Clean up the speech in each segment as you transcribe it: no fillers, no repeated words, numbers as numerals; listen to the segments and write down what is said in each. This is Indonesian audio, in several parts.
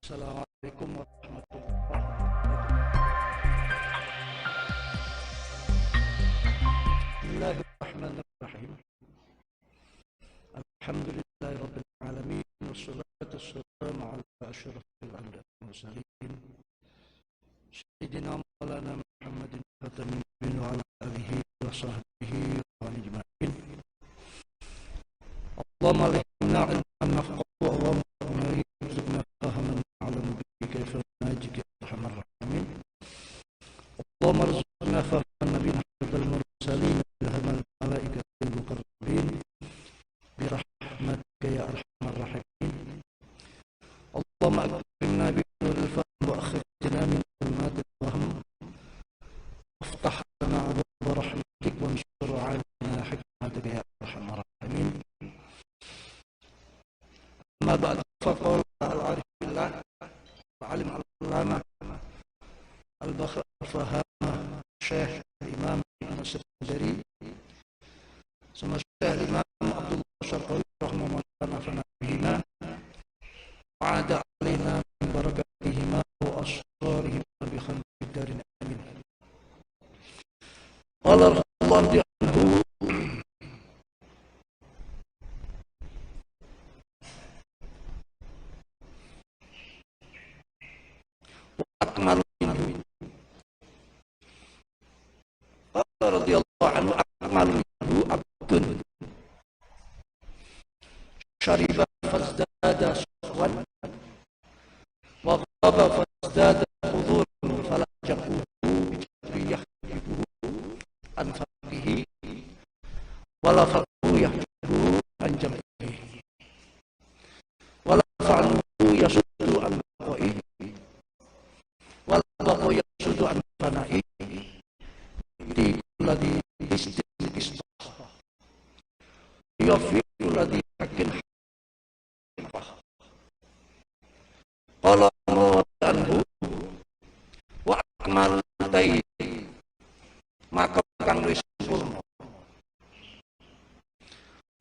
Assalamualaikum warahmatullahi wabarakatuh. Bismillahirrahmanirrahim. Alhamdulillahirabbil alamin wassalatu wassalamu ala asyrafil anbiya'i wal mursalin sayyidina maulana Muhammadin khatamin nabiyyin wa ala alihi wa sahbihi wa ajma'in. Allahumma allimna ilman nafqahu wa warzuqna fahaman na'lamu bihi kayfa najika ya arhamar rahimin. Allahumma arzuqna fahaman nabiyyin wal mursalin ilhamal malaikatil muqarrabin birahmatika ya arhamar rahimin. Allahumma akrimna bi nuril fahm wa akhrijna min dhulumatil wahm waftah lana abwaaba rahmatik wa anshur 'alaina hikmatika ya arhamar rahimin. Amma ba'd, faqala al-arif billah al-alim al-allamah al-bakhr al-fahamah Syekh Imam Nasir Al-Jari sama Syekh Imam Abdullah Syarqawi rahimahullah nafa'ana bihima wa 'ada 'alaina min barakatihima wa asrarihima bi khairi darin amin. Qala radhiyallahu anhu akmal minhu. Qala radhiyallahu anhu akmal minhu abdun syariba fazdada suhwan wa ghaba fazdada hudhurun fala jaquhu yahjibuhu an faqihi wala faqhu yahjibuhu an jam'ihi wala fa'luhu yasuddu an baqaihi wallahu yasudu an fana'i di ladhi istisqa yafi'u ladhi hakin qala anhu wa akmal ta'i maka kang wis sempurna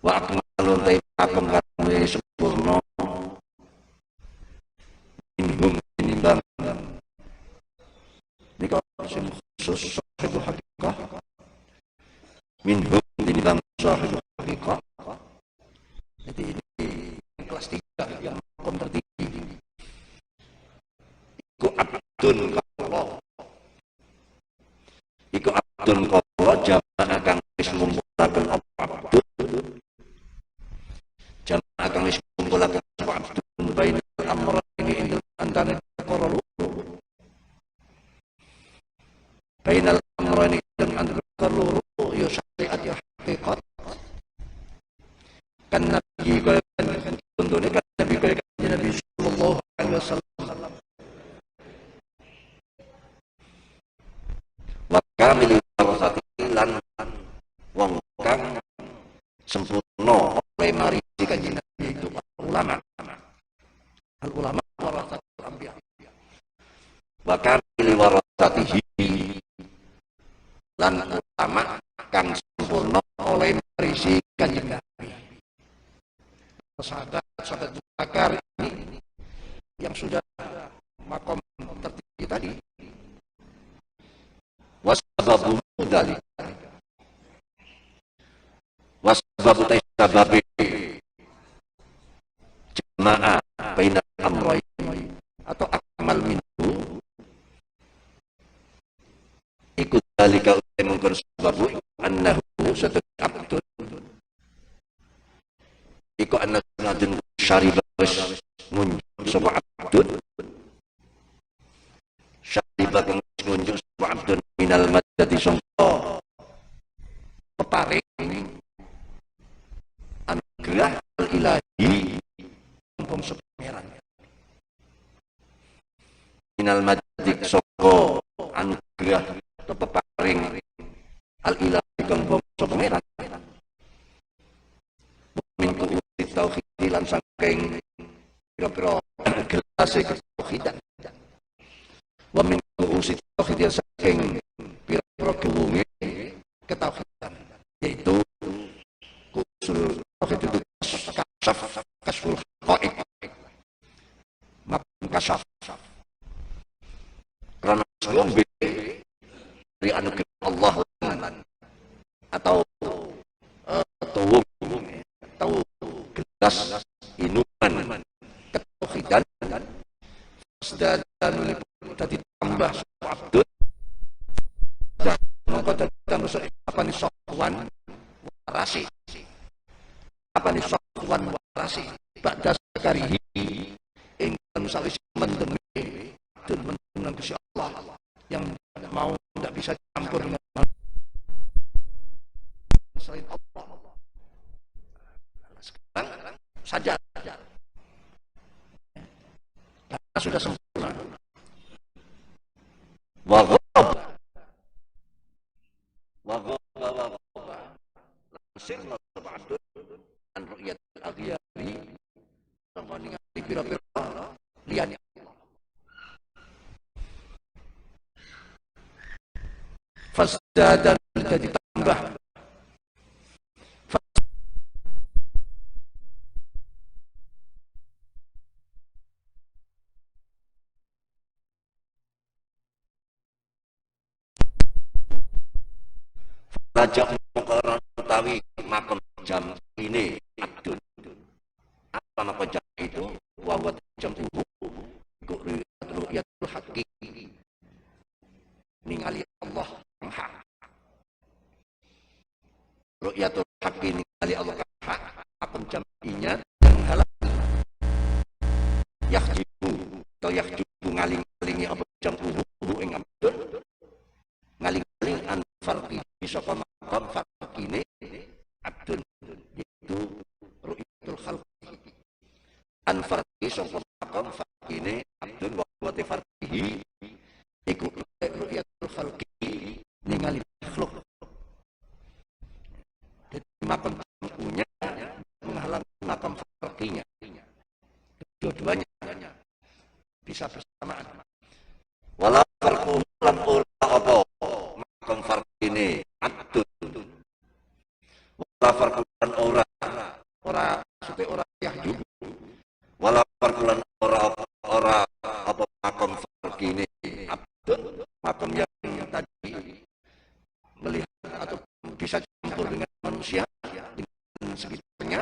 wa akmal ta'i kang wis sempurna minhum tinimbang nikah sing khusus sahibul haqiqah minhum tinimbang sahibul haqiqah. Jadi ini kelas 3 yang makom tertinggi iku abdun Allah iku abdun Allah jamaah kang wis ngumpulaken abdun jamaah kang wis ngumpulaken abdun bainal amrayni indal antane perkara loro bainal amrayni dan antara perkara loro ya syariat ya hakikat kan nabi kaya contohnya kan nabi kaya Nabi sallallahu alaihi wasallam wa kamil warasati lan wong kang sempurna oleh marisi kanjeng Nabi itu ulama al-ulama warasatul anbiya wa kamil warasatihi lan ulama kang sempurna oleh marisi kanjeng Nabi. Sahabat Bakar ini yang sudah makom tertinggi tadi wasbabu dzalik wasbabu tasababi jamaah bainal amrayn atau akmal minhu ikut dalika mungkar sababu annahu satu abdun iku anna sunatun syaribas ngunjuk sapa abdun syaribas ngunjuk sapa abdun minal madati sangka peparing anugerah ilahi sampun seperan minal madati sangka anugerah peparing al-ilahi kang seperan minggu tauhid lan saking pira-pira gelas ketauhidan wa min usit tauhid saking pira-pira gelunge ketauhidan yaitu usul tauhid itu kasful haqaiq maksud kasyaf ngombe dari anugerah Allah atau tuwuh atau gelas minuman ketauhidan dan dadi tambah abdul dan mongko tambah apa ni sowan warasi apa ni sowan warasi ba'da sakarihi ingkang sawise mendemi dan menang Gusti Allah yang mau tidak bisa campur dengan selain Allah. Sekarang saja karena sudah sempurna. Wa sirna ba'du an ru'yat al-aghyari dengan pira-pira liyane fasdadan jadi tambah Rajak mengkoron utawi makom jam ini abdun apa makom jam itu wawat jam uhu ru'yatul haqqi ningali Allah yang hak ru'yatul haqqi ningali Allah yang hak makom jam inya yang halal yahjibu atau yahjibu ngaling-ngalingi apa jam uhu ing abdun ngaling-ngaling an farqi saka makom farqine abdun itu ru'yatul khalqi an farqi saka makom farqine abdun wa farqihi iku ru'yatul khalqi ningali makhluk jadi makom punya menghalang makom farqinya dua-duanya bisa bersamaan wala farqu lan ora apa makom farqine abdun wala farqulan ora sute ora yahjub wala farqulan ora apa makom farqine abdun makom yang tadi melihat atau bisa campur dengan manusia dengan sekitarnya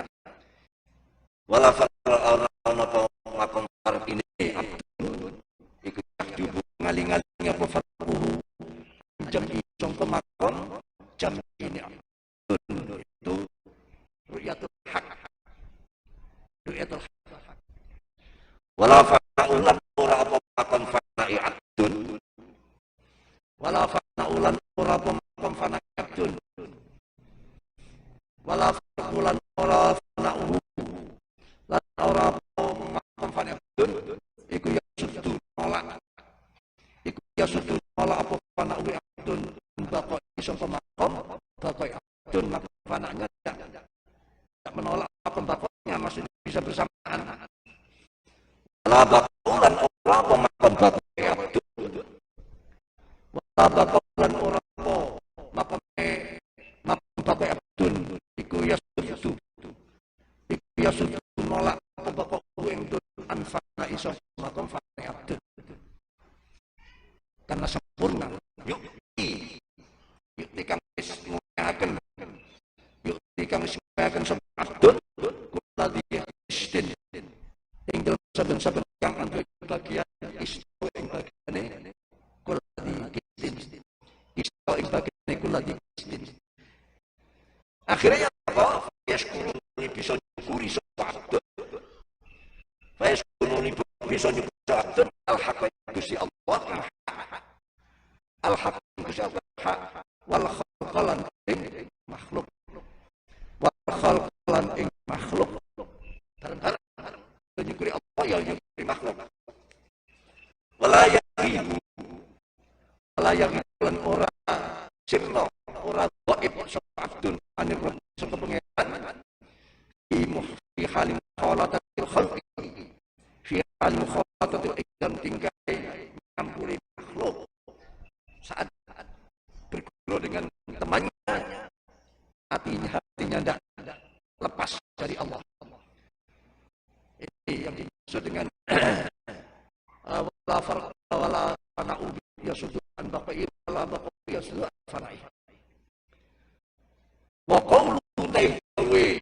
wala farqulan apa makom farqine abdun ikut yahjub ngaling-ngaling apa farquhu jam contoh makom jam ini itu ru'yatul haq wala fa'ulan ora apa makom fana'i abdun wala fa'ulan ora apa makom fana'i abdun wala fa'ulan ora fana'uhu lan ora apa makom fana'i abdun iku ya sudu nolak iku ya sudu nolak apa fana'uhu abdun bakok iso makom bakok abdun makom fana'nya tidak menolak makom bakoknya maksudnya bisa bersamaan wala bakulan ora apa makom bakoknya abdun wala bakulan ora apa makom bakoknya abdun iku ya sudu nolak apa bakok yang anfana iso makom fana'nya abdun karena sempurna yuk dikang ngaken yuk dikang ngaken abdun kula istin ing dalem saben-saben kang antuk bagian isto ing bagiane kula istin isto ing bagiane kula istin akhirnya apa yaskuruni bisa nyukuri abdun yaskuruni bisa nyukuri abdun al-haq Gusti Allah al-haq Gusti Allah wal khalqalan ing makhluk wal khalqalan ing makhluk bareng-bareng nyukuri Allah ya nyukuri makhluk wala yahibu lan ora sirna ora dhaib abdun anir sapa pengeran fi halim khalatatil khalqi fi halim khalatatil ikdam tingkai nyampuri makhluk saat berguru dengan temannya hatinya tidak lepas dari Allah. Ini yang dimaksud dengan wala farqa wala fana'u ya sudu baqiyya sulu farai wa qawlu taywi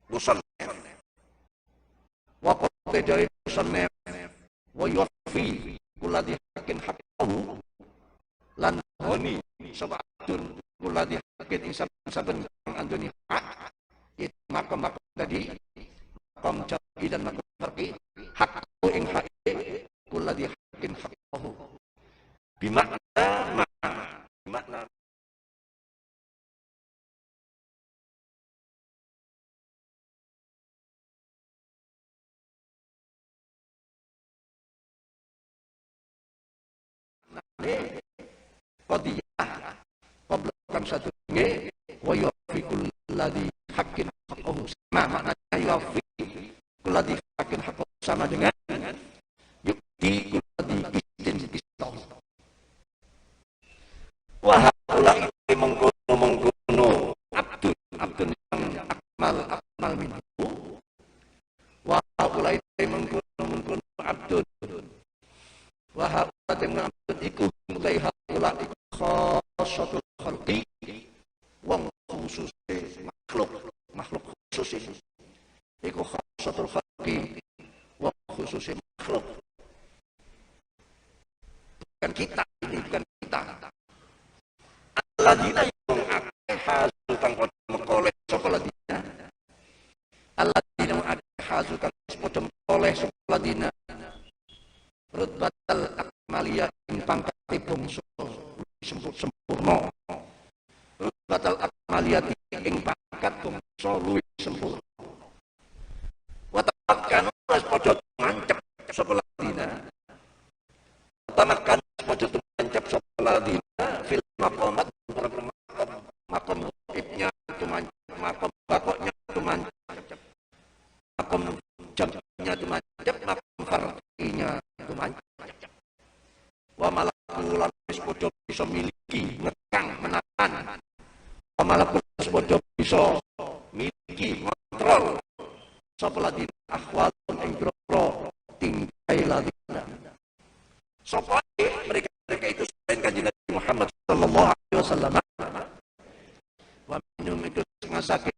musannif wa qawlu dari musannif wa yufi kulladhi haqqin haqqahu lan honi sab'atun kulladhi haqqin saben andoni hak itu makam tadi makam jari dan makam farqi haqqu ing hak kulladhi haqqin haqqahu bimakna qadiyah qabla kam satu nge wa yufi kulladhi haqqin haqqahu sama maknanya yufi kulladhi haqqin haqqahu sama dengan yukti kulladhi kistin kistahu wa haula mengkono abdun yang akmal minhu wa haula mengkono abdun wa haula abdun iku mulai haula iku khassatul khalqi wong khusus makhluk khusus iku khassatul khalqi wong khusus makhluk bukan kita ini bukan kita alladzina yang hazu kang mengkoleh sapa ladina alladzina hazu kang mengkoleh sapa ladina rutbatal akmaliyah ing pangkat bangsa sempurna rutbatal akmaliyah ing pangkat bangsa luwih sempurna wa tamakkan padha mancep sapa ladina tamakkan padha mancep sapa ladina fil maqamat makom ibnya itu makom bakoknya itu mancep makom jamnya itu mancep makom farqinya itu mancep wa malakul lapis podo bisa miliki ngekang menahan wa malakul lapis podo bisa miliki kontrol sapa ladina ahwalun ing groro tingkai ladina sapa mereka itu selain kanjeng Nabi Muhammad sallallahu alaihi wasallam wa minum itu ngasakin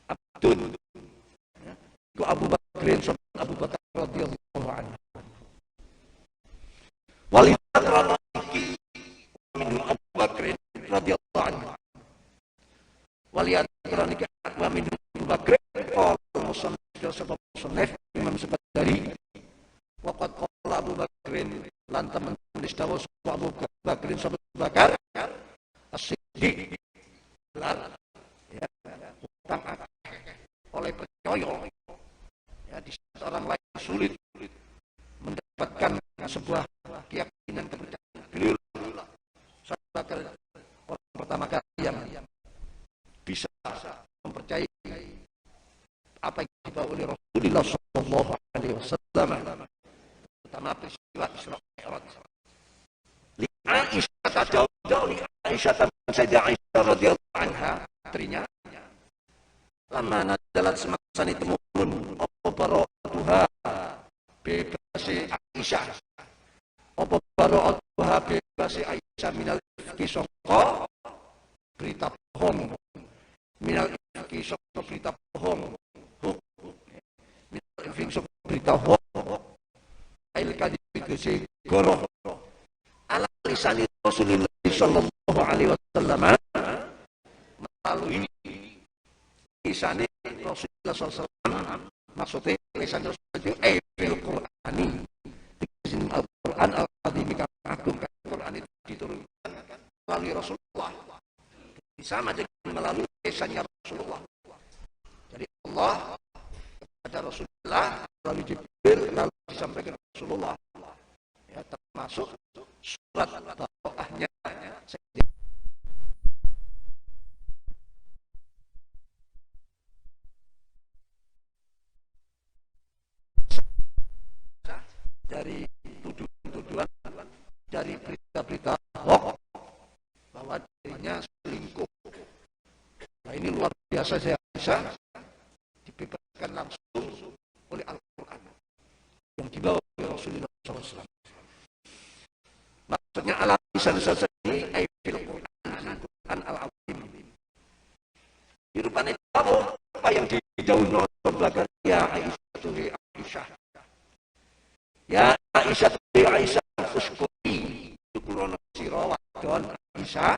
abdun ku Abu Bakrin sahabat Abu Bakar radhiyallahu anhu walidat ramaki minum Abu Bakrin radhiyallahu anhu walidat ramaki wa minum Abu Bakrin qala musannif Imam Sabadari waqad qala Abu Bakrin lan teman-teman istawa Abu Bakrin sahabat Abu Bakar as-siddiq lan ya utang oleh percaya ya di saat orang lain sulit mendapatkan sebuah keyakinan kepercayaan beliau orang pertama kali yang bisa mempercayai apa yang dibawa oleh Rasulullah sallallahu alaihi wasallam terutama peristiwa Isra Mi'raj li Aisyah jauh li Aisyah dan Sayyidah Aisyah radhiyallahu anha istrinya lama nazalat semasa ditemupun apa bara'atuha bebasi Aisyah apa bara'atuha bebasi Aisyah minal ifki sangka berita bohong minal ifki sangka berita bohong minal ifki sangka berita bohong ail kadhibi si goroh ala lisan Rasulullah sallallahu alaihi wasallam melalui lisan Rasulullah sallallahu alaihi wasallam maksudnya lisan Rasulullah fil Qur'ani di Al-Qur'an al-Azim agung Al-Qur'an itu diturunkan melalui Rasulullah sama dengan melalui lisannya Rasulullah jadi Allah kepada Rasulullah melalui Jibril lalu disampaikan Rasulullah ya termasuk surat Al-Baqarahnya dari tuduhan dari berita-berita hoax bahwa dirinya selingkuh. Nah ini luar biasa saya bisa dibebaskan langsung oleh Al-Quran yang dibawa oleh Rasulullah SAW. Maksudnya ala lisan dijauhno belakang ya Aisyah. Ya Aisyah uskuri nyukurono sira wadon Aisyah.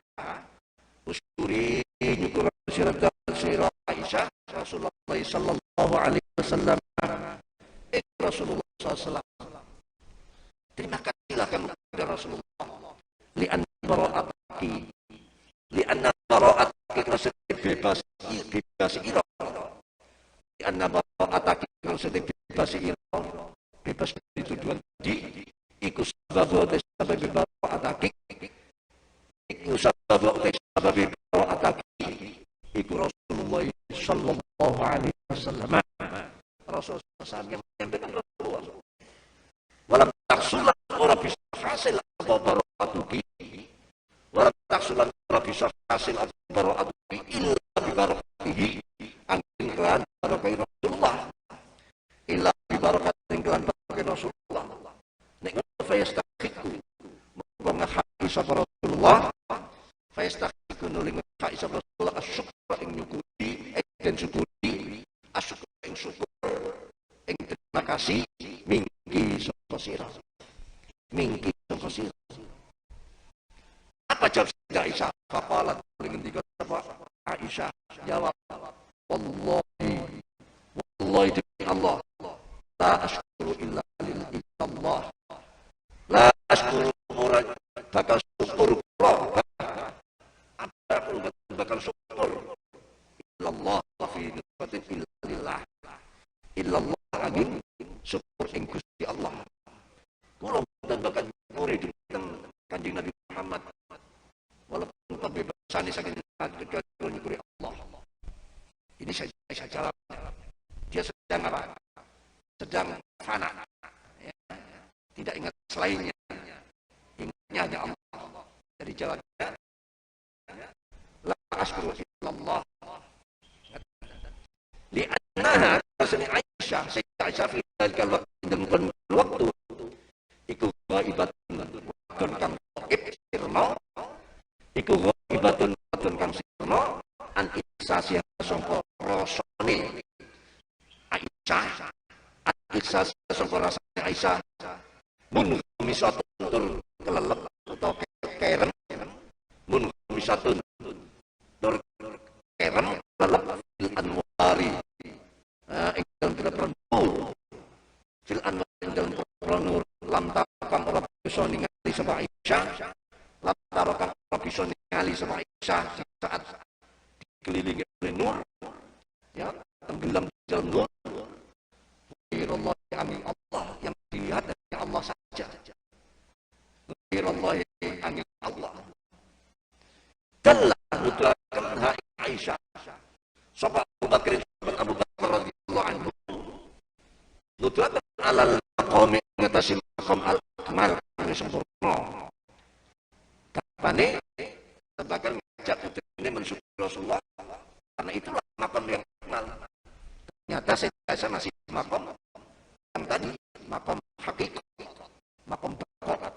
Uskuri nyukurono sira Aisyah Rasulullah sallallahu alaihi wasallam. Rasulullah sallallahu. Terima kasihlah kamu kepada Rasulullah. Li'anna bara'ataki maksudnya bebas ira. Li'anna bara'ataki maksudnya bebas dari tujuan di iku sabab bara'ataki iku sabab bara'ataki iku Rasulullah sallallahu alaihi wasallam. Rasulullah SAW yang menyampaikan Rasulullah. Walam taksulan ora bisa hasil apa bara'atuki. Walam taksulan ora bisa hasil apa bara'atuki illa bi barakatihi. Angin kelan barakai Rasulullah. Illa bi barakatin kelan barakai Rasulullah. Nek fayastaqiku monggo haki sapa Rasulullah. Fayastaqiku nuling haki sapa Rasulullah asyukra ing nyukuri dan syukuri asyukra ing syukur ing terima kasih mingki sapa sira. Mingki sapa sira. Apa jawab Aisyah? Kapalan ngendika sapa Aisyah jawab, wallahi demi Allah, la asykuru illa lillah. La asykuru ora bakal syukur Allah. Aku bakal syukur illallah fi nisbatin illallah. Illallah angin syukur ing Gusti Allah. Kula mboten bakal nyukuri dinten Kanjeng Nabi Muhammad. Walaupun kebebasan saking kecuali nyukuri Allah. Ini saya jawab. Dia sedang apa? Sedang fana. Ya. Tidak ingat selainnya. Ingatnya hanya Allah. Jadi jawabnya la asykuru illallah. Li'annaha rasanya Aisyah fi dalikal waktu iku ghaibatun wadon kang sirna iku ghaibatun wadon kang sirna an ihsasi sangka rasane Aisyah an ihsasi sangka rasane Aisyah mun misatun tur kelelep utawa kerem mun misatun tur kerem kelelep fil anwari ing dalem fil anwari dalem nur lam takam ora bisa ningali sapa Aisyah. Lam takam ora bisa ningali sapa Aisyah saat dikelilingi oleh nur. Ya, tenggelam di dalam nur. Allah amin Allah yang dilihat hanya Allah saja. Allah amin Allah. Dalla mutlakan Aisyah. Sapa Abu Bakar radhiyallahu anhu. Mutlakan alal maqami ngatasin maqam al-akmal yang sempurna. Kapane bakal ngajak ini mensyukuri Rasulullah karena itulah maqam yang akmal. Ternyata saya masih maqam yang tadi maqam hakikat, maqam baqa,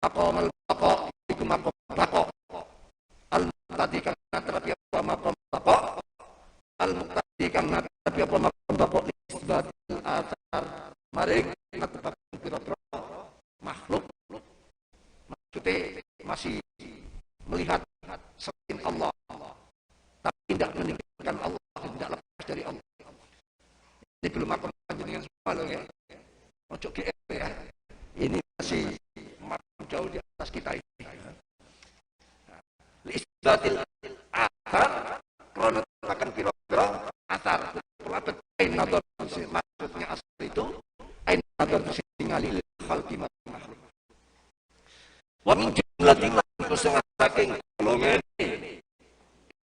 maqam al-baqa itu maqam baqa. Al-muqtadi karena terapi apa maqam baqa, al-muqtadi karena terapi apa maqam baqa isbatul athar. Mari kita tetapkan kira-kira makhluk maksudnya masih melihat selain Allah tapi tidak meninggalkan Allah, tidak lepas dari Allah. Ini belum akan panjenengan semua loh ya, ojo GR ya, ini masih jauh di atas kita ini. Isbatil athar karena akan kira-kira athar maksudnya asal itu agar disingali khalqi makhluk. Wa min jumlatin saking golongan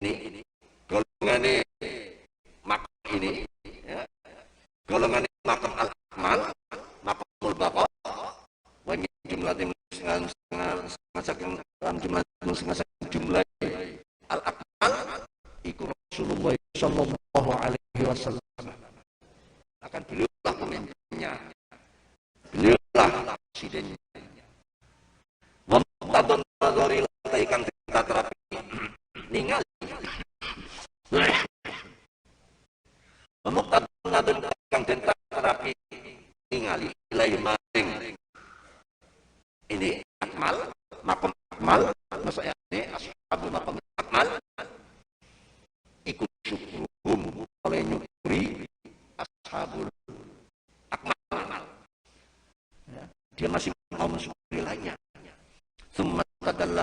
ini golongan makam ini ya. Golongan makam al-akmal, makamul baqa. Wa min jumlatin saking jumlah al-akmal iku Rasulullah sallallahu alaihi wasallam. Akan beliaulah pemimpinnya. Beliaulah presidennya. Muqtadun nadhari kang kita terapi ningali musnadun kang den terapi ningali ilahi maring ini akmal makom akmal maksudnya ini ashabul makom akmal ikut syukurum oleh nyukuri ashabul akmal ya, dia masih mau mensyukuri lainnya summa tadalla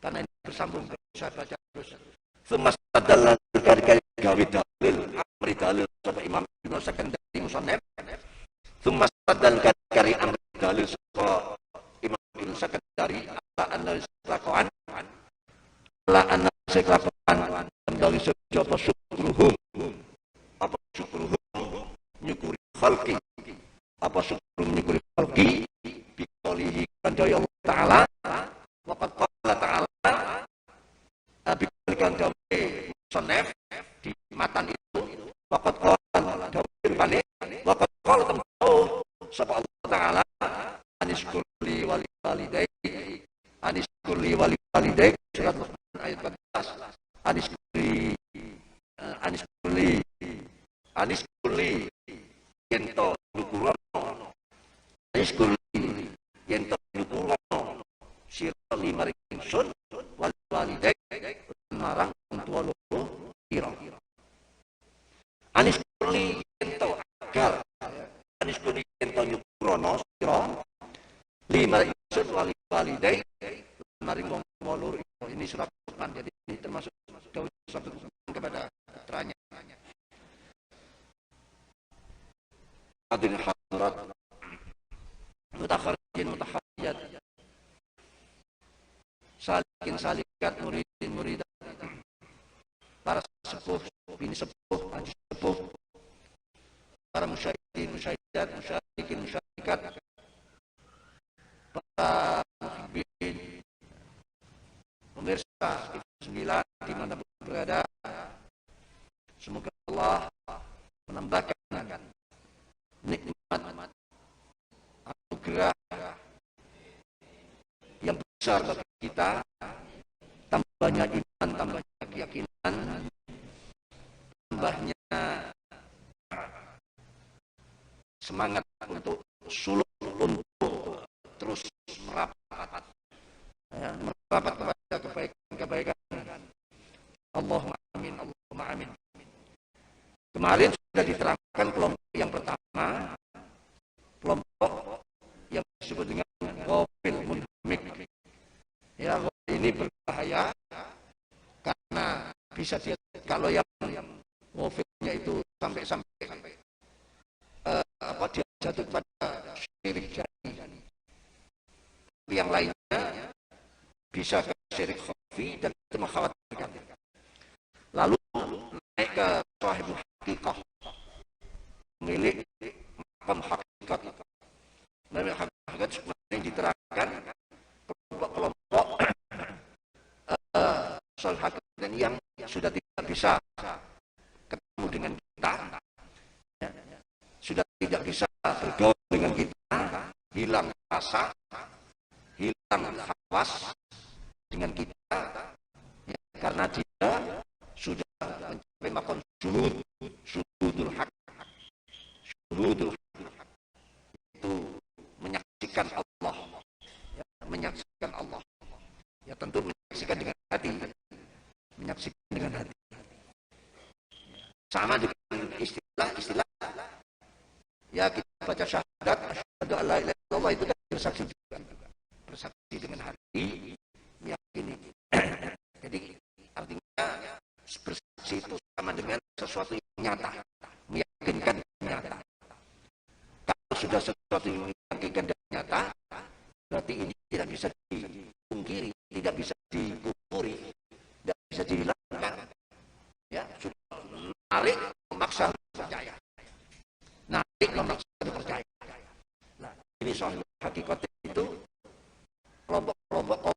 karena ini bersambung saya baca terus summa tadalla kali-kali gawe dalil amri dalil sampai Imam Ibnu Sakandari musannaf summa tadalla kali amri dalil sampai Imam Ibnu Sakandari ala anna istiqan ala anna istiqan dalil sejapa syukruhum apa syukruhum nyukuri khalqi apa syukruhum nyukuri khalqi biqaulihi kan Allah Ta'ala waqad qala Ta'ala biqaulikan dawe musannaf di matan itu waqad qala dawe rupane waqad qala tempo sapa Allah Ta'ala aniskurli wali walidayk aniskurli wali walidayk surat Luqman ayat 14 aniskurli yento nukurono aniskurli yento nukurono sirali maring ingsun wali walidayk marang tua loro ira aniskurli yento agar aniskurli yento nukurono sira lima ingsun wali walidayk maring wong loro ini surat Luqman jadi ini termasuk satu kepada putranya hadirin hadirat mutakharrijin mutahayyat salikin salikat muridin muridat para sepuh bini sepuh haji sepuh para musyahidin musyahidat musyarikin musyarikat para muhibbin pemirsa 9 dimanapun berada semoga Allah menambahkan nikmat anugerah yang besar bagi kita tambahnya iman tambahnya keyakinan tambahnya semangat untuk suluk untuk terus merapat kepada kebaikan Allahumma amin Allahumma amin. Kemarin sudah diterangkan kelompok yang pertama, kelompok yang disebut dengan ghafil munhamik. Ya, ini berbahaya karena bisa dia kalau yang ghafilnya itu sampai dia jatuh pada syirik jari. Yang lainnya bisa ke syirik khafi dan itu mengkhawatirkan. Lalu naik ke sahibul hakikah, milik makam hakikat. Milik hakikat sebenarnya diterangkan kelompok soal hakikat yang sudah tidak bisa ketemu dengan kita, sudah tidak bisa bergaul dengan kita, hilang rasa, hilang hawas dengan kita, ya, karena dia sudah mencapai makam syuhudul haq itu menyaksikan Allah, ya, menyaksikan Allah, ya tentu menyaksikan dengan hati, sama dengan istilah ya kita baca syahadat asyhadu alla ilaha illallah itu kan bersaksi juga, bersaksi dengan hati meyakini. Jadi artinya bersaksi itu sama dengan sesuatu yang nyata, meyakinkan nyata. Kalau sudah sesuatu yang meyakinkan dan nyata, berarti ini tidak bisa dipungkiri, tidak bisa dikufuri, tidak bisa dihilangkan. Ya, sudah narik memaksa percaya. Narik memaksa percaya. Nah, ini soal hakikat itu kelompok-kelompok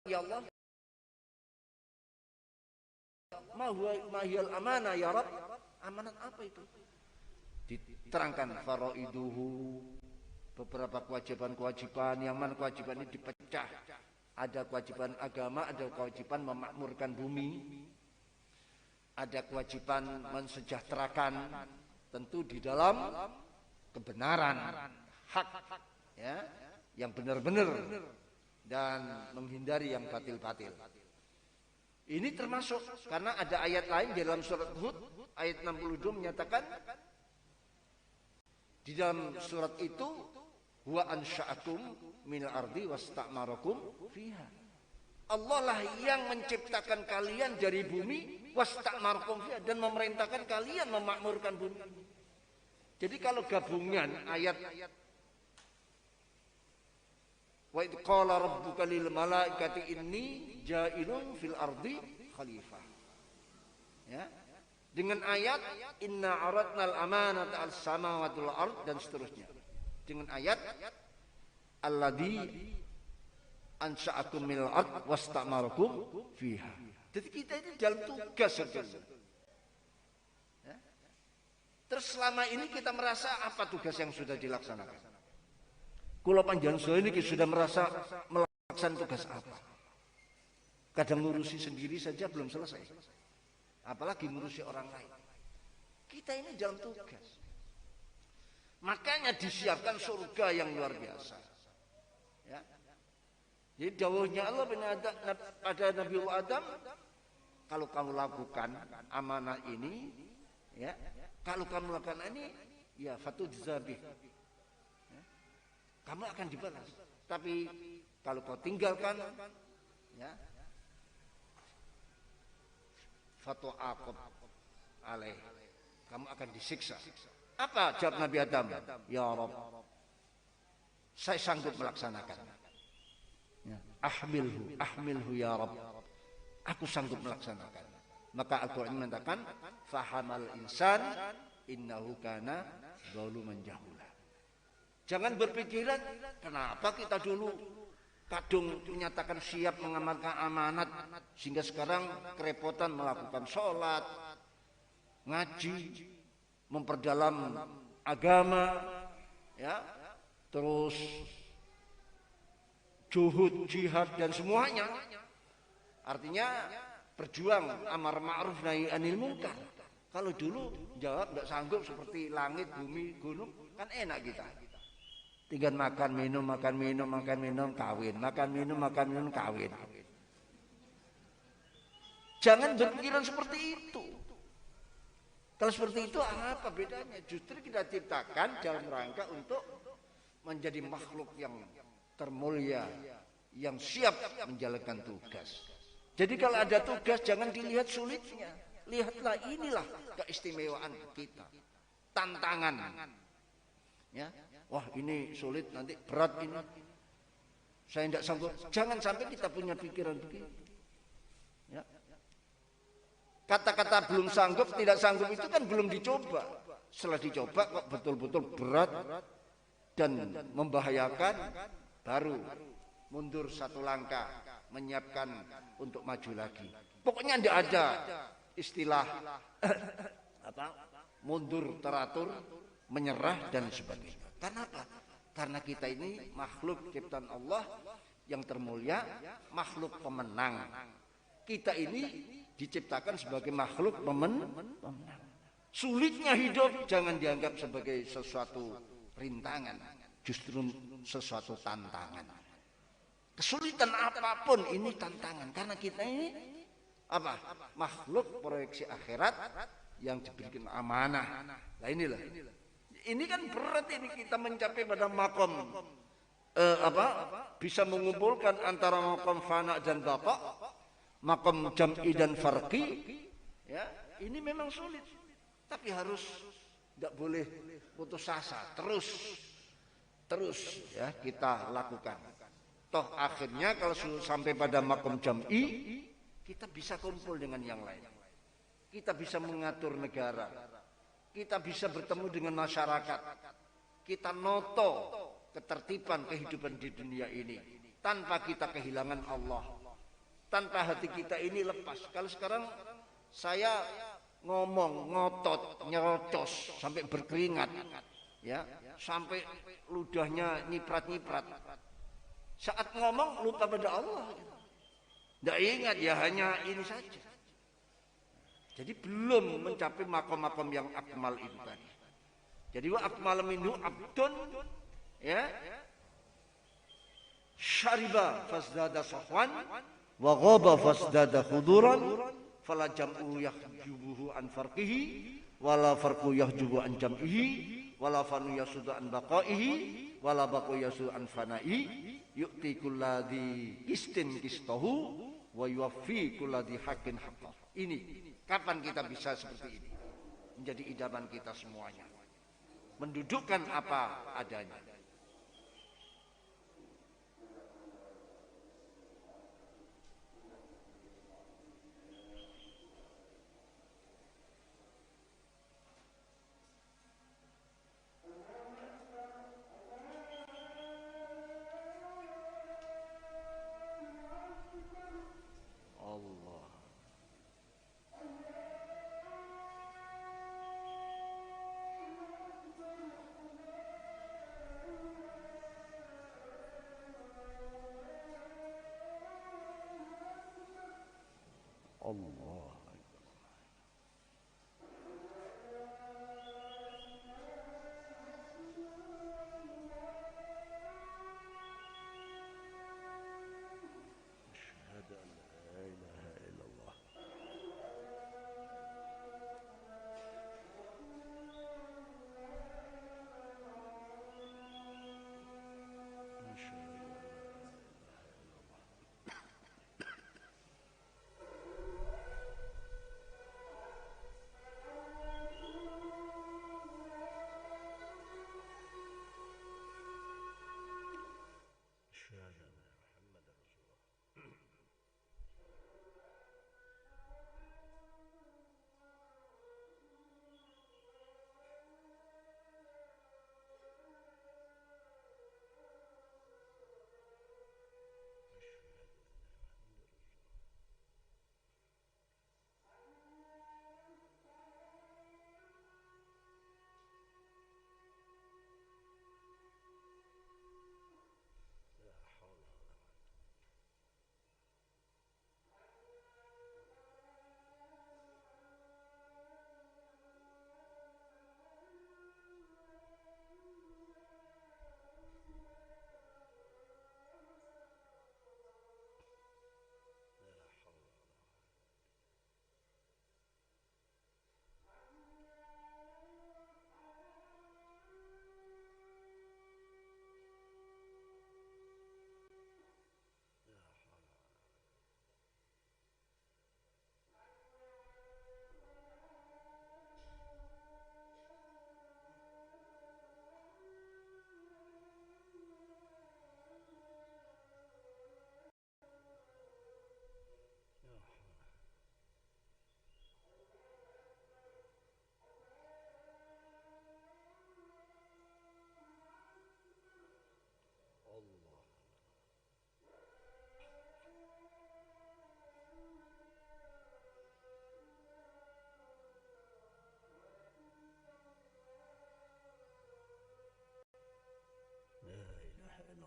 ya Allah, mahiyal amanah ya Rabb, amanat apa itu? Diterangkan faraiduhu, beberapa kewajiban-kewajiban, yang mana kewajiban ini dipecah. Ada kewajiban agama, ada kewajiban memakmurkan bumi, ada kewajiban mensejahterakan, tentu di dalam kebenaran, hak, ya, yang benar-benar, dan menghindari yang batil-batil. Ini termasuk karena ada ayat lain di dalam surat Hud ayat 62 menyatakan di dalam surat itu huwa ansha'akum minal ardi wasta'marakum fiha. Allah lah yang menciptakan kalian dari bumi wasta'marakum fiha, dan memerintahkan kalian memakmurkan bumi. Jadi kalau gabungan ayat wa idh qala rabbuka lil malaikati inni ja'ilun fil ardi khalifah, ya, dengan ayat inna aradnal amanata al samawati wal ard dan seterusnya, dengan ayat alladzi ansha'akum minal ard wasta'marakum fiha. Jadi kita ini dalam tugas sebetulnya. Ya. Terus selama ini kita merasa apa tugas yang sudah dilaksanakan? Kula panjenengan ini sudah merasa melaksanakan tugas apa? Kadang ngurusi sendiri saja belum selesai, apalagi ngurusi orang lain. Kita ini dalam tugas. Makanya disiapkan surga yang luar biasa. Ya. Jadi dawuhnya Allah pada Nabi Adam, kalau kamu lakukan amanah ini, ya, kalau kamu lakukan ini, ya fatujzabih, ya, kamu akan dibalas. Tapi kalau kau tinggalkan, ya, fatu'aqab alaih, kamu akan disiksa. Apa jawab Nabi Adam? Ya Rabb, saya sanggup melaksanakan. Ya. Ahmilhu ya Rabb, aku sanggup melaksanakan. Maka Al-Quran mengatakan fahamal insan innahu kana zaluman jahula. Jangan berpikiran kenapa kita dulu kadung menyatakan siap mengamalkan amanat sehingga sekarang kerepotan melakukan sholat, ngaji, memperdalam agama, ya, terus juhud, jihad dan semuanya. Artinya berjuang amar ma'ruf nahi anil munkar. Kalau dulu jawab tidak sanggup seperti langit, bumi, gunung, kan enak kita. Tinggal makan minum, kawin, makan minum, kawin. Jangan berpikiran seperti itu. Kalau seperti itu apa bedanya? Justru kita ciptakan dalam rangka untuk menjadi makhluk yang termulia, yang siap menjalankan tugas. Jadi kalau ada tugas jangan dilihat sulitnya, lihatlah inilah keistimewaan kita, tantangan. Ya, wah ini sulit, nanti berat ini, saya tidak sanggup. Jangan sampai kita punya pikiran begitu. Ya. Kata-kata belum sanggup, tidak sanggup itu kan belum dicoba. Setelah dicoba kok betul-betul berat dan membahayakan, baru mundur satu langkah, menyiapkan untuk maju lagi. Pokoknya tidak ada istilah apa, mundur teratur, menyerah dan sebagainya. Karena apa? Karena kita ini makhluk ciptaan Allah yang termulia, makhluk pemenang. Kita ini diciptakan sebagai makhluk pemenang. Sulitnya hidup jangan dianggap sebagai sesuatu rintangan, justru sesuatu tantangan. Kesulitan apapun ini tantangan, karena kita ini apa? Makhluk proyeksi akhirat yang diberikan amanah. Nah inilah. Ini kan berat ini kita mencapai pada makom bisa mengumpulkan antara makom fana dan baqa, makom jam'i dan farqi. Ya, ini memang sulit. Tapi harus tidak boleh putus asa, terus ya kita lakukan. Toh akhirnya kalau sampai pada makom jam'i, kita bisa kumpul dengan yang lain. Kita bisa mengatur negara. Kita bisa bertemu dengan masyarakat. Kita noto ketertiban kehidupan di dunia ini tanpa kita kehilangan Allah. tanpa hati kita ini lepas. Kalau sekarang saya ngomong ngotot nyerocos sampai berkeringat, ya, sampai ludahnya nyiprat-nyiprat. Saat ngomong lupa pada Allah. Tidak ingat ya hanya ini saja. Jadi belum mencapai makom-makom yang akmal itu tadi. Jadi wa akmal minhu abdun, ya, syariba fasdada sahwan wa ghaba fasdada khuduran fala jam'u yahjubuhu an farqihi wala farqu yahjubu an jam'ihi wala fanu yasudu an baqaihi wala baqu yasudu an fana'i yu'ti kulladhi kistin kistahu wa yuwaffi kulladhi haqqin haqqah. Ini kapan kita bisa seperti ini? Menjadi idaman kita semuanya. Mendudukkan apa adanya. Allah. Asyhadu an la ilaha illallah.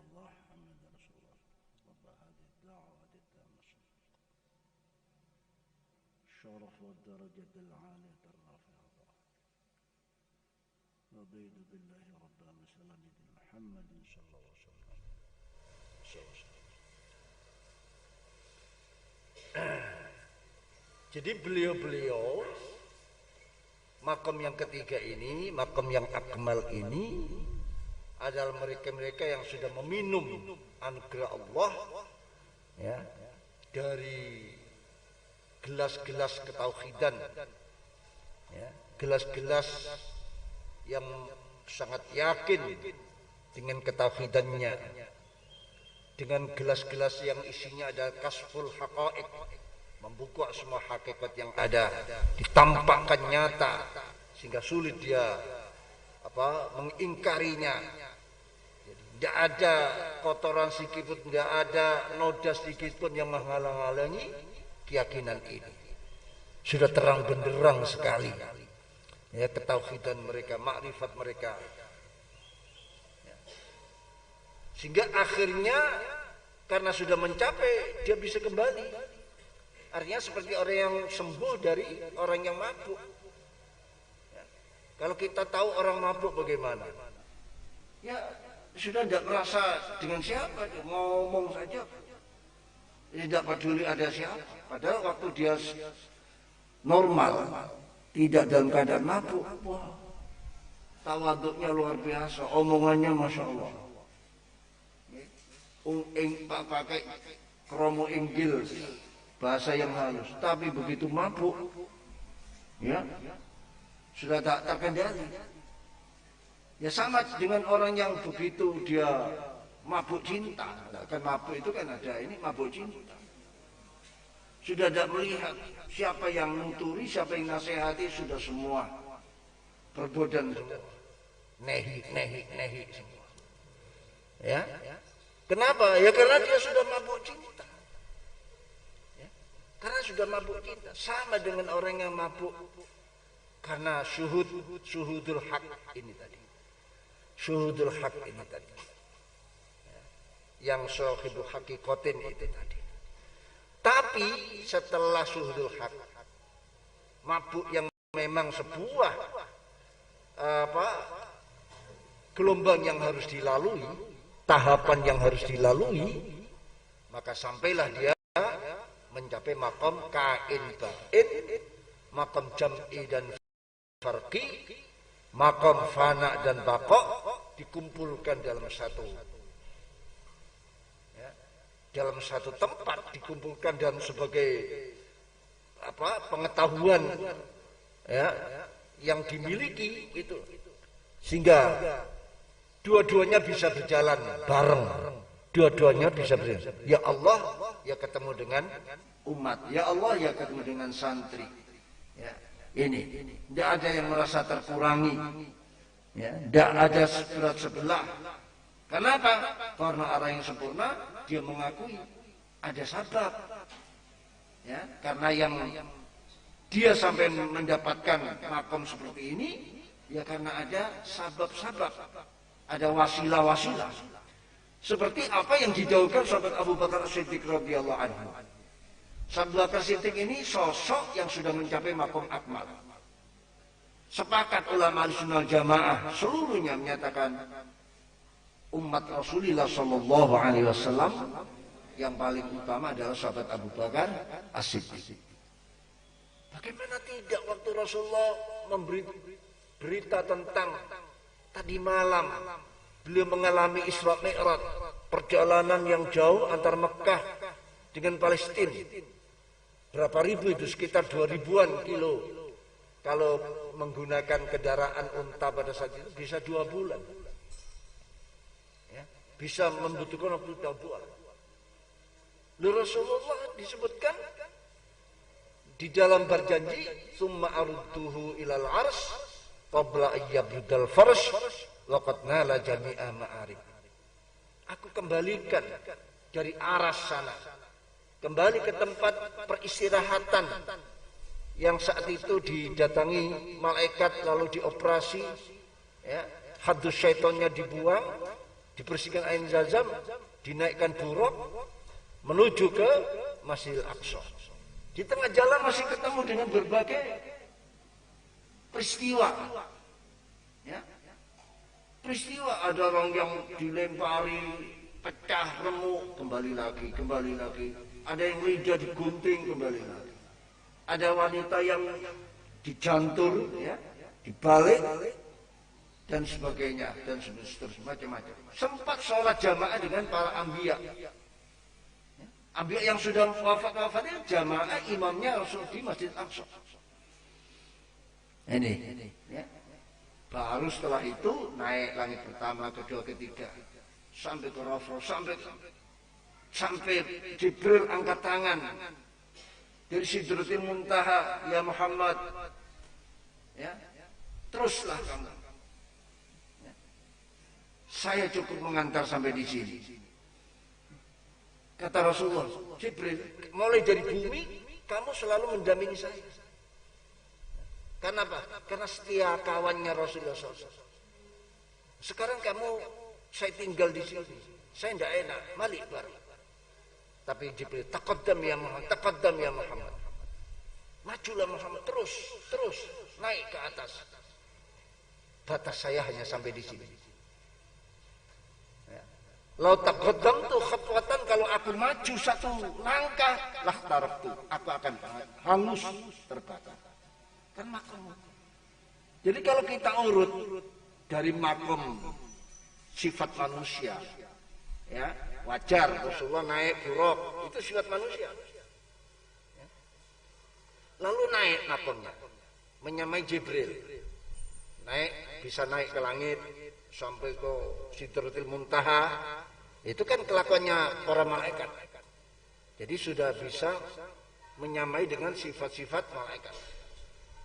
الله محمد رسول الله رب هذه الدعوة التامة الشرف والدرجة العالية الرافعة رضيت بالله ربا وسلام محمد صلى الله عليه وسلم. Jadi beliau-beliau makam yang ketiga ini, makam yang akmal ini adalah mereka-mereka yang sudah meminum anugerah Allah, ya, dari gelas-gelas ketauhidan, ya, gelas-gelas yang sangat yakin dengan ketauhidannya, dengan gelas-gelas yang isinya adalah kasful haqaiq, membuka semua hakikat yang ada, ditampakkan nyata sehingga sulit dia mengingkarinya. Jadi Tidak ada kotoran sedikit pun, tidak ada noda sedikit pun yang menghalang-halangi keyakinan ini. Sudah terang benderang sekali ya ketauhidan mereka, makrifat mereka. Sehingga akhirnya karena sudah mencapai, dia bisa kembali. Artinya seperti orang yang sembuh dari orang yang mabuk. Ya. Kalau kita tahu orang mabuk bagaimana? Ya sudah tidak merasa dengan siapa, ngomong saja. Tidak peduli ada siapa. Padahal waktu dia normal, tidak dalam keadaan mabuk, wah, tawaduknya luar biasa, omongannya masya Allah. Pakai kromo inggil, bahasa yang halus. Tapi begitu mabuk, ya sudah tak terkendali. Ya sama dengan orang yang begitu dia mabuk cinta. Kan mabuk itu kan ada ini mabuk cinta. Sudah tidak melihat siapa yang nuturi, siapa yang nasihati, sudah semua perbodan semua. Nehi semua. Ya. Kenapa? Ya karena dia sudah mabuk cinta. Ya. Karena sudah mabuk cinta. Sama dengan orang yang mabuk karena syuhudul haq ini tadi. Syuhudul haq ini tadi. Ya. Yang sahibul hakikatin itu tadi. Tapi setelah syuhudul haq, mabuk yang memang sebuah gelombang yang harus dilalui, tahapan yang harus dilalui, maka sampailah dia mencapai makom kain bain, makom jam'i dan farqi, makom fana dan baqo dikumpulkan dalam satu tempat, dikumpulkan dalam sebagai pengetahuan ya yang dimiliki itu, sehingga dua-duanya bisa berjalan bareng, dua-duanya bisa berjalan. Ya Allah ya ketemu dengan umat, ya Allah ya ketemu dengan santri. Ya, ini tidak ada yang merasa terkurangi, ya, tidak ada berat sebelah. Kenapa? Karena orang yang sempurna dia mengakui ada sabab, ya, karena yang dia sampai mendapatkan makom seperti ini ya karena ada sabab-sabab, ada wasilah-wasilah. Seperti apa yang didahulukan sahabat Abu Bakar As-Siddiq radhiyallahu anhu. Sahabat Abu Bakar As-Siddiq ini sosok yang sudah mencapai makom akmal. Sepakat ulama Ahlussunnah wal Jamaah seluruhnya menyatakan umat Rasulullah sallallahu alaihi wasallam yang paling utama adalah sahabat Abu Bakar As-Siddiq. Bagaimana tidak waktu Rasulullah memberi berita tentang tadi malam beliau mengalami Isra Mi'raj, perjalanan yang jauh antar Mekah dengan Palestina. Berapa ribu itu? Sekitar 2000-an kilo. Kalau menggunakan kendaraan unta pada saat itu bisa 2 bulan. Ya, bisa membutuhkan waktu 2 bulan. Rasulullah disebutkan di dalam berjanji, "Tsumma arudduhu ilal ars qabla ayyabdal farsh laqad nala jami'a ma'arib." Aku kembalikan dari aras sana, kembali ke tempat peristirahatan yang saat itu didatangi malaikat lalu dioperasi, ya, hadus syaitonnya dibuang, dibersihkan air zam-zam, dinaikkan buruk menuju ke Masjidil Aqsa. Di tengah jalan masih ketemu dengan berbagai peristiwa. Ya. Peristiwa ada orang yang dilempari, pecah remuk, kembali lagi. Ada yang lidah digunting, kembali lagi. Ada wanita yang dijantur, ya, dibalik dan sebagainya dan seterusnya, macam-macam. Sempat sholat jamaah dengan para anbiya. Anbiya yang sudah wafat-wafatnya jamaah imamnya Rasul di Masjid Aqsa. Ini, ya. Baru setelah itu naik langit pertama, kedua, ketiga, sampai ke Rasul, sampai Jibril angkat tangan dari Sidratil Muntaha, ya Muhammad, ya, teruslah kamu. Ya. saya cukup mengantar sampai di sini. Kata Rasulullah, Jibril, mulai dari bumi kamu selalu mendampingi saya. Karena apa? Karena setia kawannya Rasulullah SAW. Sekarang saya tinggal di sini, saya tidak enak, balik. Tapi Jibril, taqaddam ya Muhammad, taqaddam ya Muhammad. Majulah Muhammad, terus naik ke atas. Batas saya hanya sampai di sini. Lau taqaddam tuh khatwatan, kalau aku maju satu langkah, lah taraktu, aku akan hangus terbakar. Kan makom. Jadi kalau kita urut dari makom sifat manusia, ya wajar Rasulullah naik buruk, itu sifat manusia. Lalu naik makomnya, menyamai Jibril, bisa naik ke langit sampai ke Sidratil Muntaha. Itu kan kelakuannya para malaikat. Jadi sudah bisa menyamai dengan sifat-sifat malaikat.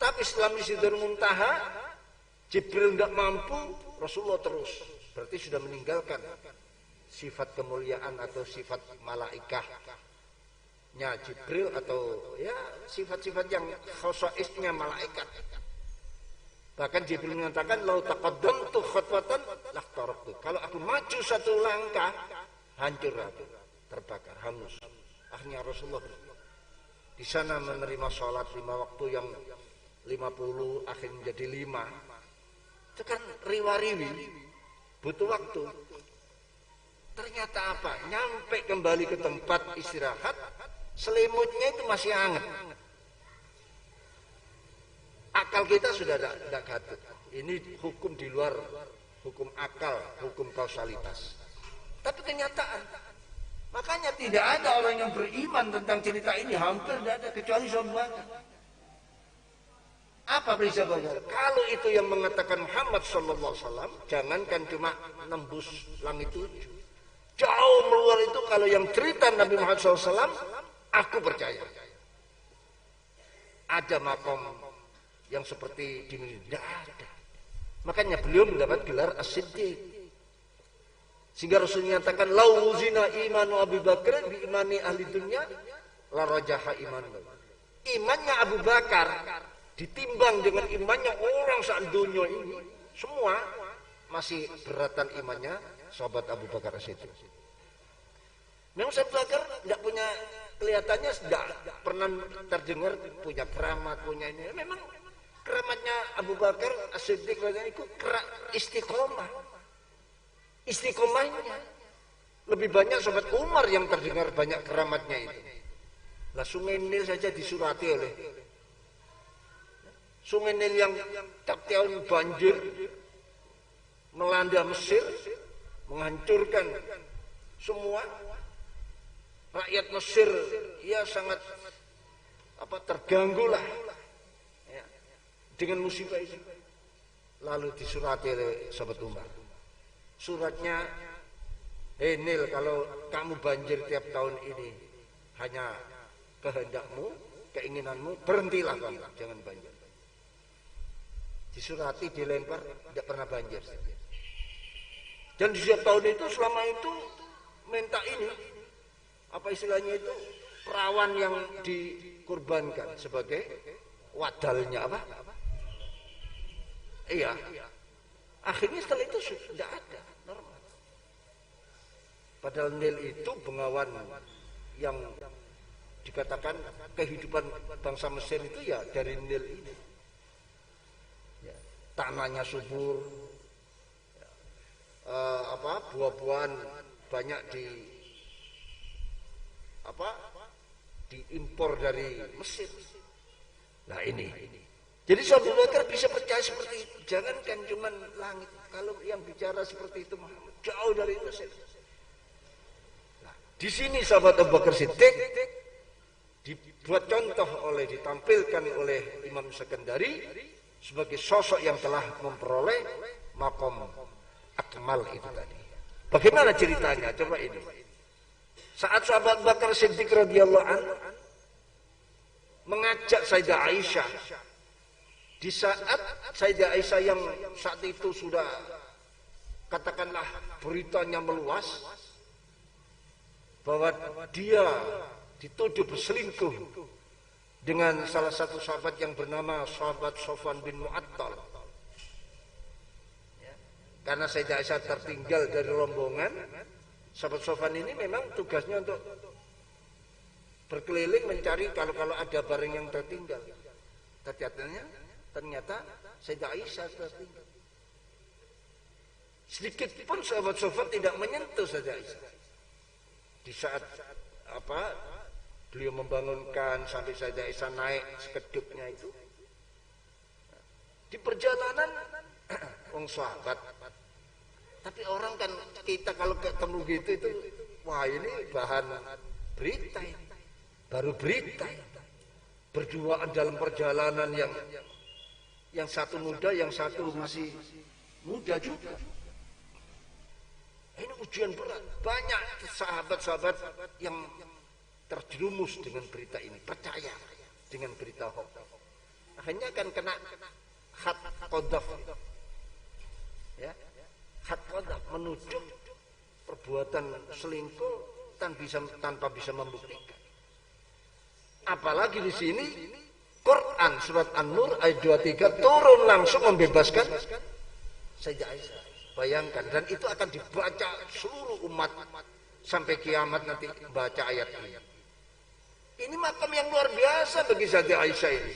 Tapi setelah di Sidratil Muntaha, Jibril tidak mampu, Rasulullah terus. Berarti sudah meninggalkan sifat kemuliaan atau sifat malaikahnya Jibril, atau ya sifat-sifat yang khasaisnya malaikat. Bahkan Jibril mengatakan, lau taqaddamtu khatwatan lah taraktu. Kalau aku maju satu langkah, hancur aku, terbakar, hangus. Akhirnya Rasulullah di sana menerima sholat 5 waktu yang 50 akhirnya menjadi 5. Itu kan riwa-riwi, butuh waktu. Ternyata apa? Nyampe kembali ke tempat istirahat, selimutnya itu masih hangat. Akal kita sudah tidak gaduh. Ini hukum di luar hukum akal, hukum kausalitas. Tapi kenyataan. Makanya tidak ada orang yang beriman tentang cerita ini, hampir tidak ada, kecuali sahabat. Apa berita Bakar? Kalau itu yang mengatakan Muhammad sallallahu alaihi wasallam, jangankan cuma nembus langit 7. Jauh meluar itu, kalau yang cerita Nabi Muhammad SAW, aku percaya. Ada makom yang seperti ini, tidak ada. Makanya beliau mendapat gelar As-Siddiq. Sehingga Rasul menyatakan, lau zina imanu Abu Bakar bi imani ahli dunya, la rajaha imanu. Imannya Abu Bakar ditimbang dengan imannya orang saat dunia ini, semua masih beratan imannya sahabat Abu Bakar As-Siddiq. Memang Abu Bakar tidak punya, kelihatannya tidak pernah terdengar punya keramat, punya ini. Memang keramatnya Abu Bakar As-Siddiq itu istiqomah. Istiqomahnya lebih banyak sahabat Umar yang terdengar banyak keramatnya itu. Lah Sungai Nil saja disurati oleh Sungai Nil yang tiap tahun banjir melanda Mesir, menghancurkan semua rakyat Mesir, ya sangat terganggu lah ya, dengan musibah itu. Lalu disurati oleh sahabat Umar. Suratnya, Nil, kalau kamu banjir tiap tahun ini hanya kehendakmu, keinginanmu, berhentilah kamu, jangan banjir. Disurati, dilempar, tidak pernah banjir. Dan di setiap tahun itu, selama itu minta ini, apa istilahnya itu, perawan yang dikurbankan sebagai wadalnya apa? Iya. Akhirnya setelah itu sudah ada, normal. Padahal Nil itu bengawan yang dikatakan kehidupan bangsa Mesir itu ya dari Nil ini. Ya, tanahnya subur, buah-buahan banyak diimpor dari Mesir. Nah ini. Jadi Abu Bakar bisa percaya seperti itu. Jangankan cuma langit, kalau yang bicara seperti itu Muhammad jauh dari Mesir. Nah, di sini sahabat Abu Bakar Siddiq dibuat contoh ditampilkan oleh Imam Sekandari sebagai sosok yang telah memperoleh makom akmal itu tadi. Bagaimana ceritanya? Coba ini. Saat sahabat Bakar Siddiq radhiyallahu anhu mengajak Sayyidah Aisyah, di saat Sayyidah Aisyah yang saat itu sudah katakanlah beritanya meluas bahwa dia dituduh berselingkuh dengan salah satu sahabat yang bernama sahabat Sofwan bin Mu'attal. Karena Sayyidah Aisyah tertinggal dari rombongan, sahabat Sofwan ini memang tugasnya untuk berkeliling mencari kalau ada barang yang tertinggal. Ternyata Sayyidah Aisyah tertinggal. Sedikit pun sahabat Sofwan tidak menyentuh Sayyidah Aisyah. Di saat beliau membangunkan sampai Sayyidah Aisyah naik sekedupnya itu, di perjalanan wong sahabat. Tapi orang kan kita kalau ketemu gitu itu, wah ini bahan berita ini. Baru berita. Berduaan dalam perjalanan yang satu muda, yang satu masih muda juga. Ini ujian berat. Banyak sahabat-sahabat yang terjerumus dengan berita ini, percaya dengan berita hoax. Akhirnya kan kena khat qadhaf. Ya. Khat qadhaf menuduh perbuatan selingkuh tanpa bisa membuktikan. Apalagi di sini Quran surat An-Nur ayat 23 turun langsung membebaskan Sayyidah Aisyah. Bayangkan, dan itu akan dibaca seluruh umat sampai kiamat nanti baca ayat ini. Ini makam yang luar biasa bagi Sayyidah Aisyah ini.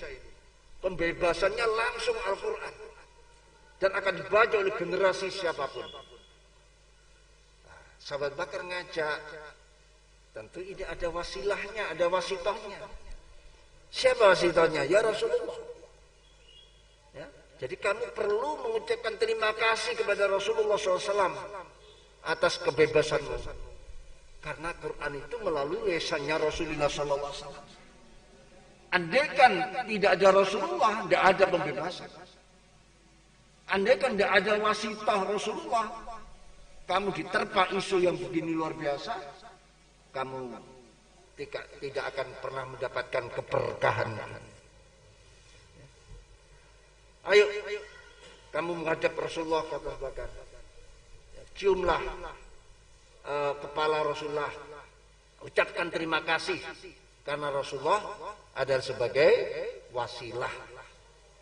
Pembebasannya langsung Al-Quran dan akan dibaca oleh generasi siapapun. Sahabat Bakar ngajak, tentu ini ada wasilahnya, ada wasitahnya. Siapa wasitahnya? Ya Rasulullah. Ya, jadi kamu perlu mengucapkan terima kasih kepada Rasulullah SAW atas kebebasanmu. Karena Quran itu melalui lisannya Rasulullah SAW. Andaikan tidak ada Rasulullah, tidak ada pembebasan. Andaikan tidak ada wasitah Rasulullah, kamu diterpa isu yang begini luar biasa, kamu tidak akan pernah mendapatkan keberkahan. Ayo, kamu menghadap Rasulullah, kata Bakar. Ciumlah kepala Rasulullah, ucapkan terima kasih karena Rasulullah adalah sebagai wasilah.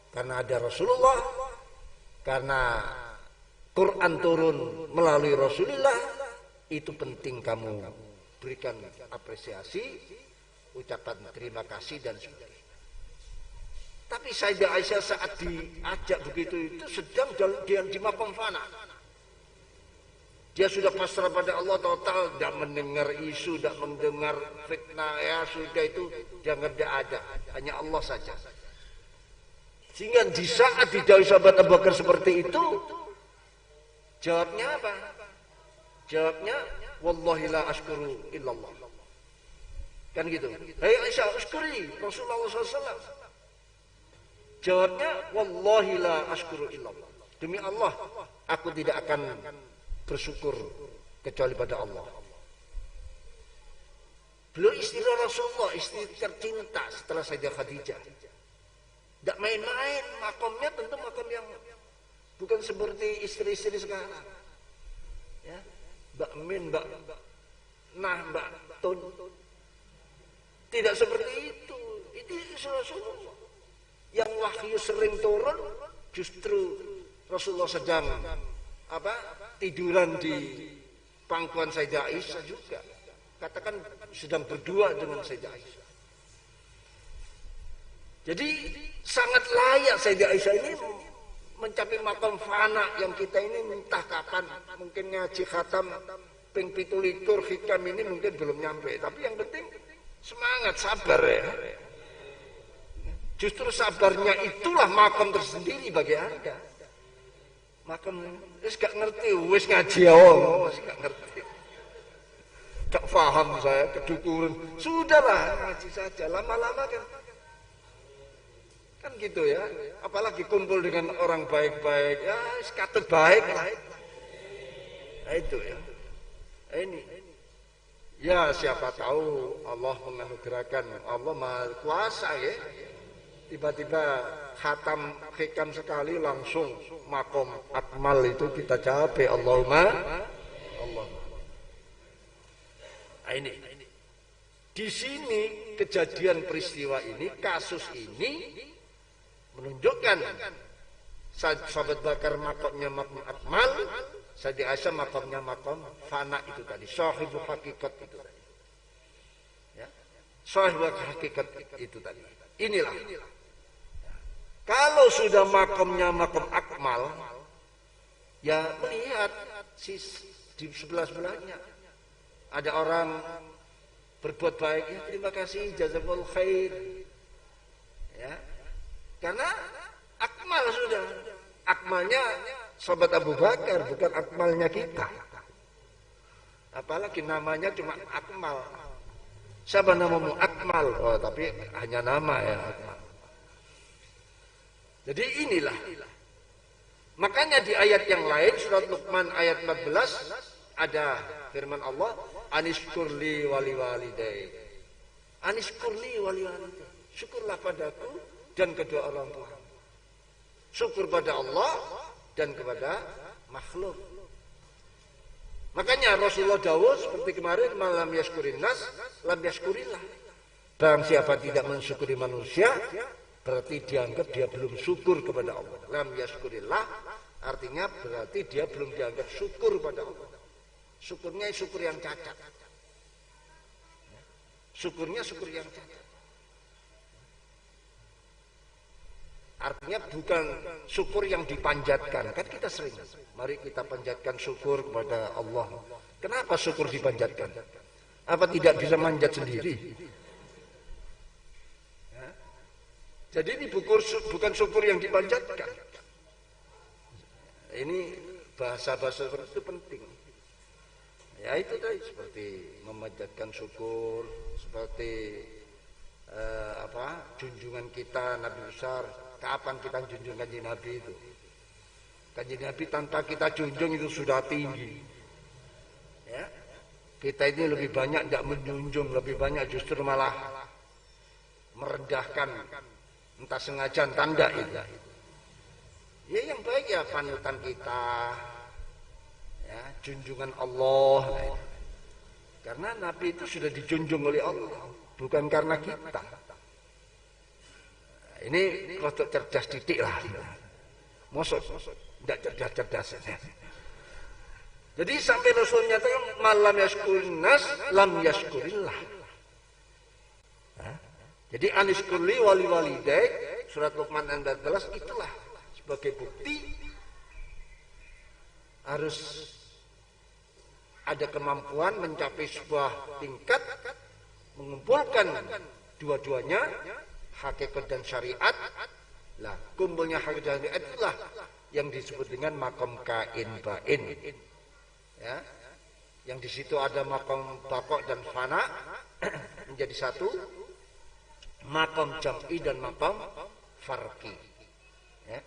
Karena ada Rasulullah, karena Quran turun melalui Rasulullah, itu penting kamu berikan apresiasi, ucapan terima kasih dan sebagainya. Tapi Sayyidah Aisyah saat diajak begitu itu sedang di makom fana. Dia sudah pasrah pada Allah total, tidak mendengar isu, tidak mendengar fitnah, ya sudah itu jangan ada, hanya Allah saja. Sehingga di saat didhawuhi sahabat Abu Bakar seperti itu, jawabnya apa? Jawabnya, wallahi la ashkuru illallah. Kan gitu. Hai Aisyah, ashkuri Rasulullah SAW. Jawabnya, wallahi la ashkuru illallah. Demi Allah, aku tidak akan bersyukur kecuali pada Allah. Beliau istri Rasulullah, istri tercinta setelah Sayyidah Khadijah. Tidak main-main, makamnya tentu makam yang bukan seperti istri-istri sekarang. Ya, Mbak Min, Mbak Nah, Mbak Tun. Tidak seperti itu. Itu Rasulullah. Yang wahyu sering turun, justru Rasulullah sedang tiduran di pangkuan Sayyidah Aisyah juga. Katakan sedang berdua dengan Sayyidah Aisyah. Jadi sangat layak Sayyidah Aisyah ini mencapai makam fana yang kita ini entah kapan, mungkin ngaji khatam ping 17 hikam ini mungkin belum nyampe, tapi yang penting semangat, sabar ya. Justru sabarnya itulah makam tersendiri bagi Anda. Makam wis gak ngerti, wis ngaji awal, wis gak ngerti. Tak paham saya kedukuran. Sudahlah ngaji saja, lama-lama kan gitu ya. Apalagi kumpul dengan orang baik-baik, ya katut baik lah. Nah, itu ya. Ini. Ya siapa tahu Allah menganugerahkan, Allah Maha Kuasa ya. tiba-tiba khatam hikam sekali langsung makom akmal itu kita capai. Allahumma Allah. Nah, ini di sini kejadian peristiwa ini, kasus ini menunjukkan sahabat Bakar makomnya makom akmal, Sayyidah Aisyah makomnya makom fana itu tadi, sahibu hakikat itu tadi. Ya. Sahibu hakikat itu tadi. Inilah. Kalau sudah makomnya makom akmal, ya melihat di sebelah-sebelahnya ada orang berbuat baik, ya terima kasih, jazakallahu khair. Ya. Karena akmal sudah. Akmalnya sahabat Abu Bakar, bukan akmalnya kita. Apalagi namanya cuma akmal. Siapa namamu? Akmal. Oh, tapi hanya nama ya, akmal. Jadi inilah. Makanya di ayat yang lain, surat Luqman ayat 14, ada firman Allah, Anishkurli wali walidai. Anishkurli wali walidai. Syukurlah padaku dan kedua orang tua. Syukur pada Allah dan kepada makhluk. Makanya Rasulullah Dawud seperti kemarin, malam yaskurin nas, lam yaskurillah. Barang siapa tidak mensyukuri manusia, berarti dianggap dia belum syukur kepada Allah. Lam yaskurillah artinya berarti dia belum dianggap syukur pada Allah. Syukurnya syukur yang cacat. Syukurnya syukur yang cacat. Artinya bukan syukur yang dipanjatkan. Kan kita sering, mari kita panjatkan syukur kepada Allah. Kenapa syukur dipanjatkan? Apa tidak bisa manjat sendiri? Ya. Jadi ini bukan syukur yang dipanjatkan. Ini bahasa-bahasa seperti itu penting. Ya itu tadi, seperti memanjatkan syukur, seperti junjungan kita Nabi besar. Kapan kita junjung kanjeng Nabi itu? Kanjeng Nabi tanpa kita junjung itu sudah tinggi. Ya. Kita ini lebih banyak tidak menjunjung, lebih banyak justru malah merendahkan, entah sengaja entah tidak itu. Ya yang baik ya panutan kita, ya junjungan Allah. Karena Nabi itu sudah dijunjung oleh Allah, bukan karena kita. Ini rotok cerdas titik lah. Mosok tidak cerdas-cerdas. Jadi sampai Rasul nyatakan malam yaskurin nas lam yaskurillah. Jadi anishkurli wali walidai, surat Luqman ayat 14 itulah sebagai bukti harus ada kemampuan mencapai sebuah tingkat mengumpulkan dua-duanya, hakikat dan syariat. Lah, kumpulnya hakikat dan syariat itulah yang disebut dengan makom kain bain. Ya. Yang di situ ada makom bakok dan fana menjadi satu, makom jam'i dan makom farqi. Ya.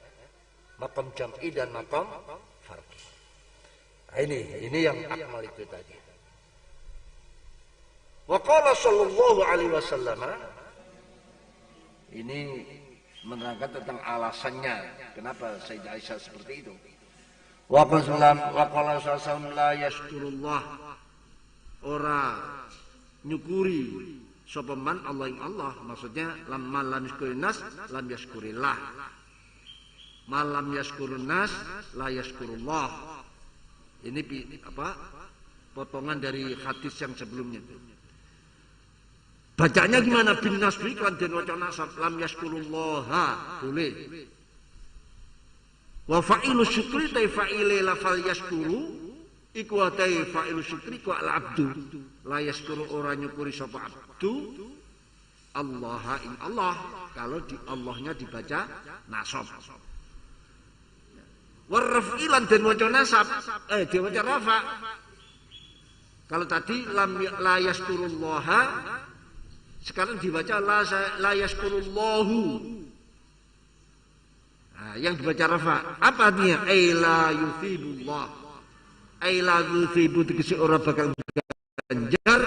Makom jam'i dan makom farqi. Nah, ini yang akmal itu tadi. Wa qala sallallahu alaihi wasallam, ini menerangkan tentang alasannya kenapa Sayyidah Aisyah seperti itu. Wa qala sallallahu la yashkurullah, ora nyukuri sapa man Allah ing Allah, maksudnya lam yashkurin nas lam yashkurillah. Malam yashkurun nas la yashkurullah. Ini potongan dari hadis yang sebelumnya. Bacanya gimana? Bin nasbi kan den waca nasab, lam yaskurullaha boleh. Wa fa'ilu syukri ta fa'ile la fal yaskuru iku ta fa'ilu syukri ku al abdu la yaskuru ora nyukuri sapa abdu Allah ing Allah, kalau di Allahnya dibaca nasab. Wa raf'ilan den waca nasab diwaca rafa. Kalau tadi la yaskurullaha, sekarang dibaca la yaskurullahu. Nah, yang dibaca rafa apa artinya? La yusibullah. La yusibu tegese ora bakal ganjar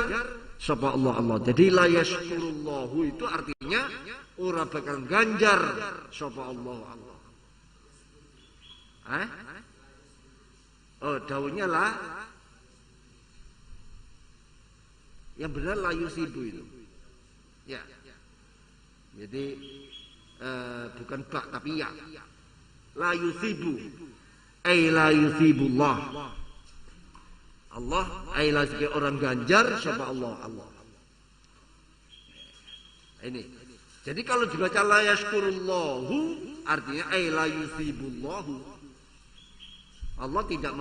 sapa Allah. Jadi la yashkurullahu itu artinya ora bakal ganjar sapa Allah. Oh, daunnya lah. Yang benar la yusibu itu. Ya. Jadi bukan bak tapi ya. La yusibu. Ai la yusibullah. Allah ai la sebagai orang ganjar sapa Allah. Ini. Jadi kalau dibaca la yashkurullahu artinya ai la yusibullahu. Allah tidak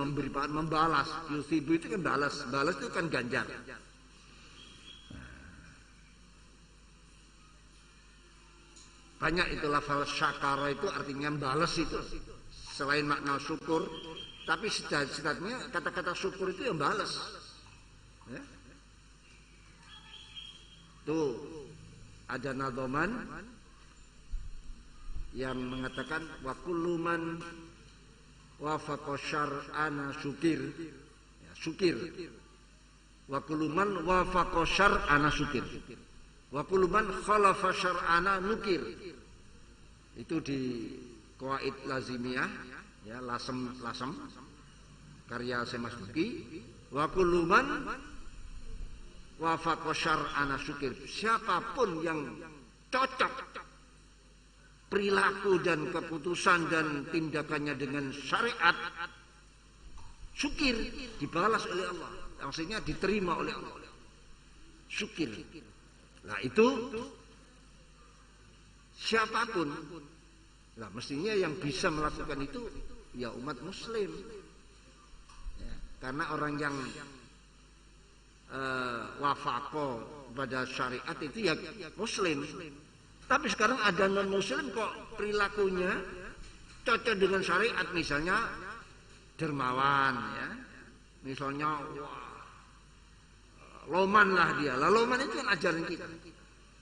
membalas. Yusibu itu kan balas. Balas itu kan ganjar. Banyak itu lafal syakara itu artinya balas itu. Selain makna syukur. Tapi sejatinya kata-kata syukur itu yang balas. Ya. Tuh. Ada nadoman yang mengatakan wa kullu man wafaqa syar'ana syukir. Ya, syukir. Wa kullu man wafaqa syar'ana syukir. Wa kullu man khalafa syar'ana nukir. Itu di Qawaid Lazimiyah ya, lasem karya Semas Duki. Wa kullu man wafaqa syar'ana syukir. Siapapun yang cocok perilaku dan keputusan dan tindakannya dengan syariat, syukir, dibalas oleh Allah, maksudnya diterima oleh Allah. Syukir. Nah itu siapapun, nah mestinya yang bisa melakukan itu ya umat Muslim, ya, karena orang yang wafaqo pada syariat itu ya Muslim. Tapi sekarang ada non-muslim kok perilakunya cocok dengan syariat, misalnya dermawan ya. Misalnya loman lah dia. Lah loman itu kan ajaran kita.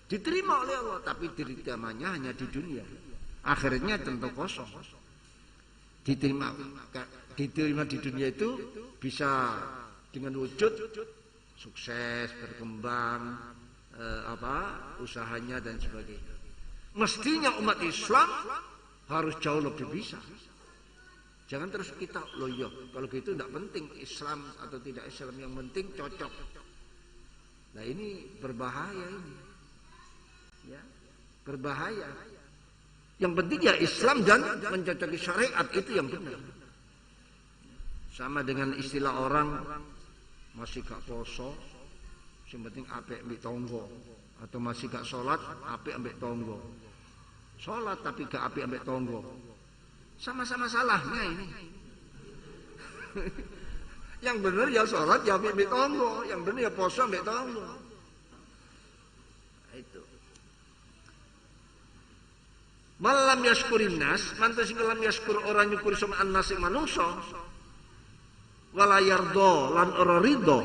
Diterima oleh Allah, tapi diterimanya hanya di dunia. Akhirnya tentu kosong. Diterima di dunia itu bisa dengan wujud sukses, berkembang, usahanya dan sebagainya. Mestinya umat Islam harus jauh lebih bisa. Jangan terus kita loh ya, kalau gitu tidak penting Islam atau tidak Islam, yang penting cocok. Nah ini berbahaya ini, ya berbahaya. Yang penting ya Islam dan mencocoki syariat, itu yang benar. Sama dengan istilah orang masih gak poso, yang penting apik ambek tonggo, atau masih gak sholat apik ambek tonggo. Sholat tapi gak apik ambek tonggo, sama-sama salahnya ini. Yang benar ya sholat ya apik ambek tonggo, yang benar ya poso ambek tonggo. Itu. Malam yaskurin nas, mantas malam yaskur orang nyukur sama an-nas ing manungsa. Wala yardo lan ora ridho.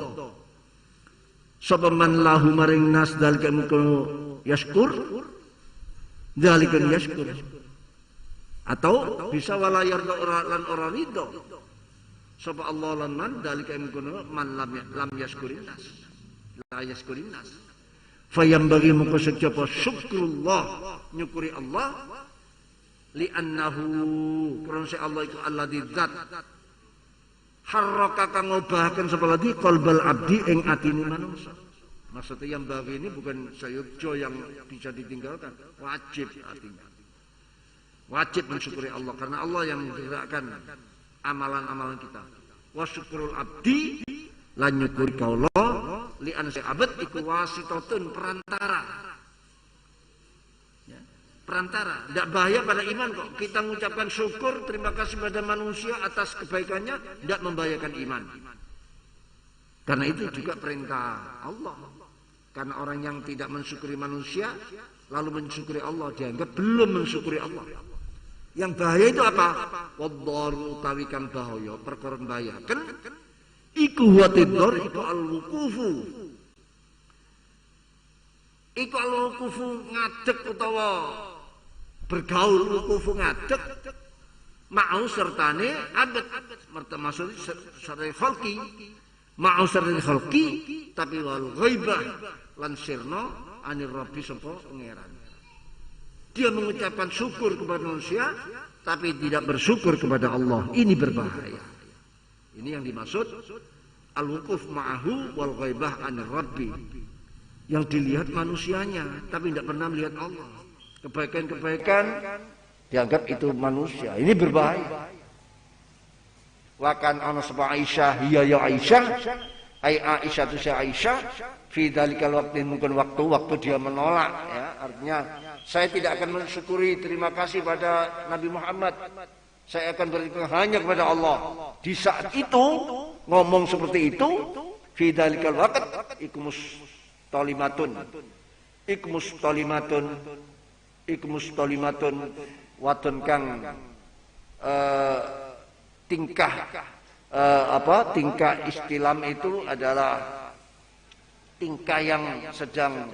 Sapa man lahu maring nas dalika mungko yaskur. Dalika yaskur. Atau bisa wala yardo lan ora ridho. Sapa Allah lan man dalika mungko man lam yaskurin nas. La yaskurin nas. Fayam bagi mungko sejapa syukrullah nyukuri Allah li'annahu karena Allah itu alladzi zat harraka kang ngobahaken sapa lagi qalbal abdi ing atine manungsa. Maksudnya yang bagi ini bukan sayukjo yang bisa ditinggalkan, wajib artinya. Wajib mensyukuri Allah karena Allah yang menggerakkan amalan-amalan kita. Wa syukrul abdi lan nyukuri kaula li an abad iku wasitatun perantara. Ya, perantara. Tidak bahaya pada iman kok. Kita mengucapkan syukur terima kasih pada manusia atas kebaikannya, tidak membahayakan iman. Karena itu juga perintah Allah. Karena orang yang tidak mensyukuri manusia lalu mensyukuri Allah dianggap belum mensyukuri Allah. Yang bahaya itu apa? Waddaru tawikan bahaya, perkara bahaya. Kan iku watidor iku al-wukufu. Iku al-wukufu ngadeg utawa bergaul, wukufu ngadeg mau sertane abad maksud serta khalqi ma'usaril khalqi tapi wal ghaibah lan sirna anir rabbi sapa pangeran. Dia mengucapkan syukur kepada manusia tapi tidak bersyukur kepada Allah. Ini berbahaya. Ini yang dimaksud al-wuquf ma'ahu wal ghaibah anir rabbi. Yang dilihat manusianya tapi tidak pernah melihat Allah. Kebaikan-kebaikan dianggap itu manusia. Ini berbahaya. Wakan ana sapa Aisyah, ya Aisyah, ai Aisyah tu Aisyah, fi dalikal waqtin mungkin waktu dia menolak ya, artinya saya tidak akan mensyukuri terima kasih pada Nabi Muhammad. Saya akan beribadah hanya kepada Allah. Di saat itu ngomong seperti itu, fi dalikal waqt ikmus tolimatun wadon kang tingkah istilam itu adalah tingkah yang sedang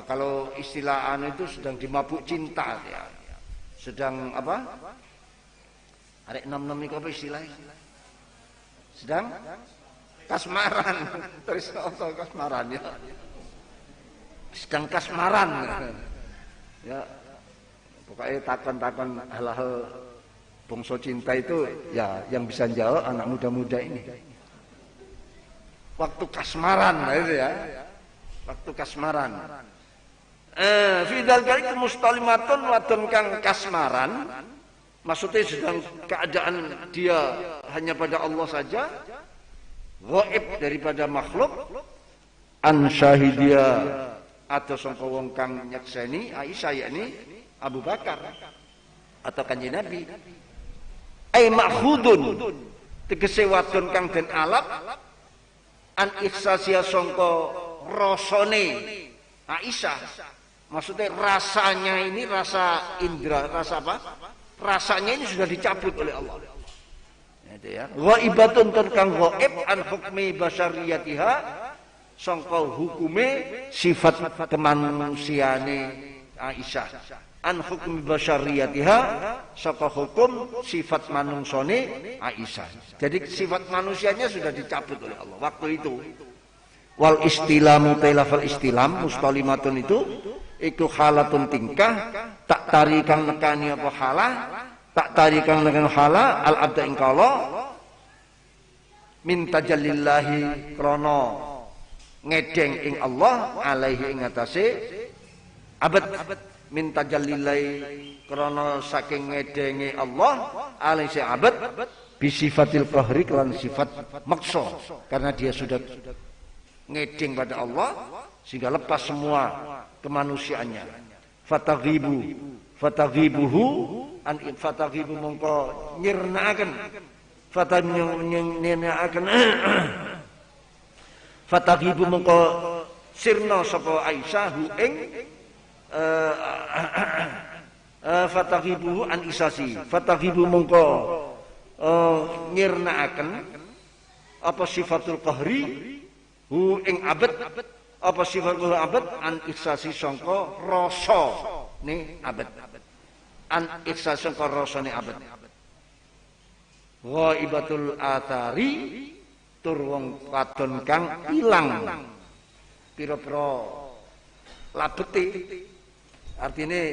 kalau istilah itu sedang dimabuk cinta ya. Sedang arek 66 itu apa istilahnya? Sedang kasmaran. Terus kasmaran ya. Sedang kasmaran. Ya. Pokoknya takon-takon hal-hal bangsa cinta itu ya yang bisa jawab anak muda-muda ini. Waktu kasmaran itu ya. Waktu kasmaran. Fidal kali mustalimatun wadon kang kasmaran. Maksudnya sedang keadaan dia hanya pada Allah saja. Ghaib daripada makhluk. An syahidia atau sangka wong kang nyakseni Aisyah yakni Abu Bakar atau kanjeng Nabi. Ai makhudun tegese wadon kang den alap an ihsasia sangka rasane Aisyah. Maksudnya rasanya ini rasa indra, rasa apa? Rasanya ini sudah dicabut oleh Allah. Itu ya. Ghaibatun kang ghaib an hukmi basyariyatiha sangka hukume sifat kemanusiaane Aisyah. An hukmi basyariyatiha sangka hukum sifat manungsane Aisyah. Jadi sifat manusianya sudah dicabut oleh Allah waktu itu. Wal istilamu tailafal istilam mustalimatun itu iku halatun tingkah tak tarikan nekani apa halah tak tarikan nekani halah al abda ing kala min tajallillahi krana ngedeng ing Allah alaihi ing atase abad min tajallillahi krana saking ngedenge Allah alaihi abad bisifatil qahri lan sifat maksa karena dia sudah ngedeng pada Allah sehingga lepas semua kemanusiaannya. Fataghibuhu an fataghibu mongko nyirnaaken fataghibu mongko sirna sapa Aisyah hu ing fataghibuhu an isasi fataghibu mongko nyirnaaken apa sifatul qahri hu ing abad apa sifatul abad an ihsasi sangka rasa ni abad an ihsasi sangka rasa ni abad ghaibatul athari tur wong wadon kang ilang pira-pira labete artinya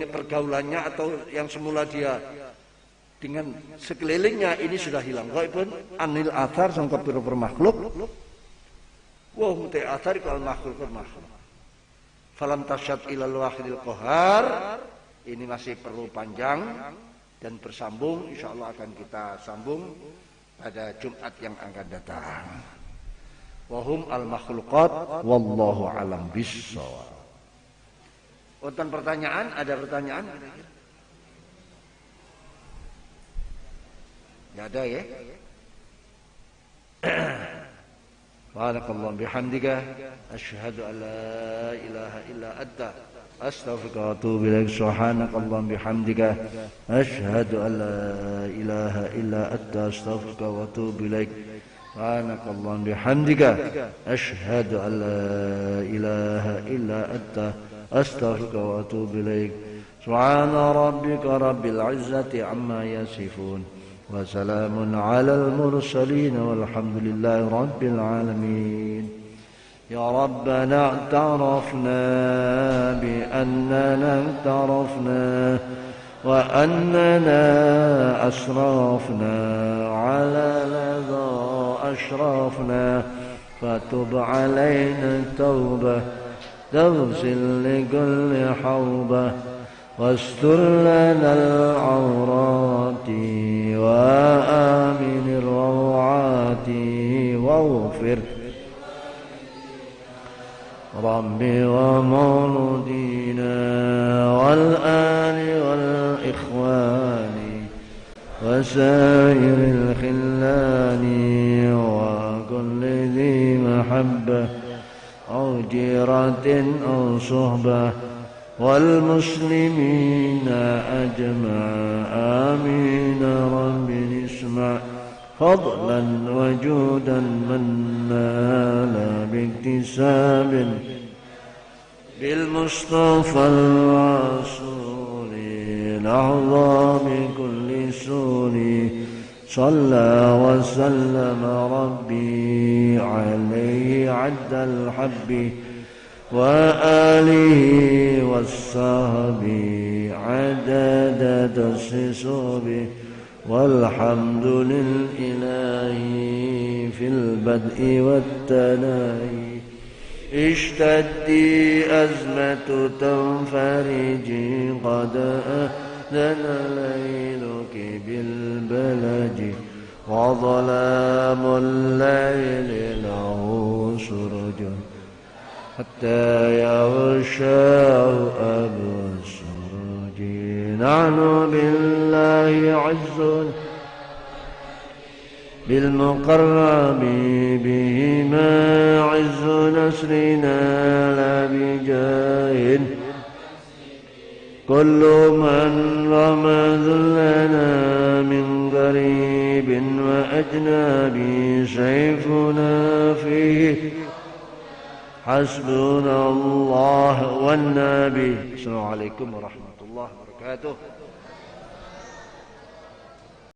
pergaulannya atau yang semula dia dengan sekelilingnya ini sudah hilang ghaibun anil athar sangka pira-pira makhluk. Wah mutai athari kal makhluk. Falam tasyad ilal wahidil qahar. Ini masih perlu panjang dan bersambung. Insyaallah akan kita sambung pada Jumat yang akan datang. Wahum al makhluqat wallahu alam bissawab. Wonten pertanyaan? Ada pertanyaan? Enggak ada ya? Subhanakallahumma bihamdika asyhadu an la ilaha illa anta astaghfiruka wa atubu ilaik. Subhanakallahumma bihamdika asyhadu an la ilaha illa anta astaghfiruka wa atubu ilaik. Subhanakallahumma bihamdika asyhadu an la ilaha illa anta astaghfiruka wa atubu ilaik. Subhana rabbika rabbil izzati amma yasifun وسلام على المرسلين والحمد لله رب العالمين. يا ربنا اعترفنا بأننا اعترفنا وأننا أسرفنا على لظى أشرفنا، فتب علينا التوبة تغسل لكل حوبة، واستر لنا العورات وآمن الروعات، واغفر ربي ومولودينا والآل والإخوان وسائر الخلان وكل ذي محبة أو جيرة أو صحبة والمسلمين أجمع آمين. رب اسمع فضلا وجودا من نال باكتساب بالمصطفى الرسول، لحظى بكل سور، صلى وسلم ربي عليه عد الحب وآله والصحب عدد تسسب، والحمد للإله في البدء والتناهي. اشتدي أزمة تنفرجي قد أذن ليلك بالبلج، وظلام الليل له سرج حتى يغشاه أبو السرج. نحن بالله عز بالمقرب بهما عز نصرنا لا بجاه، كل من رمى ذلنا من قريب وأجنبي سيفنا فيه حسبنا الله والنبي. السلام عليكم ورحمة الله وبركاته.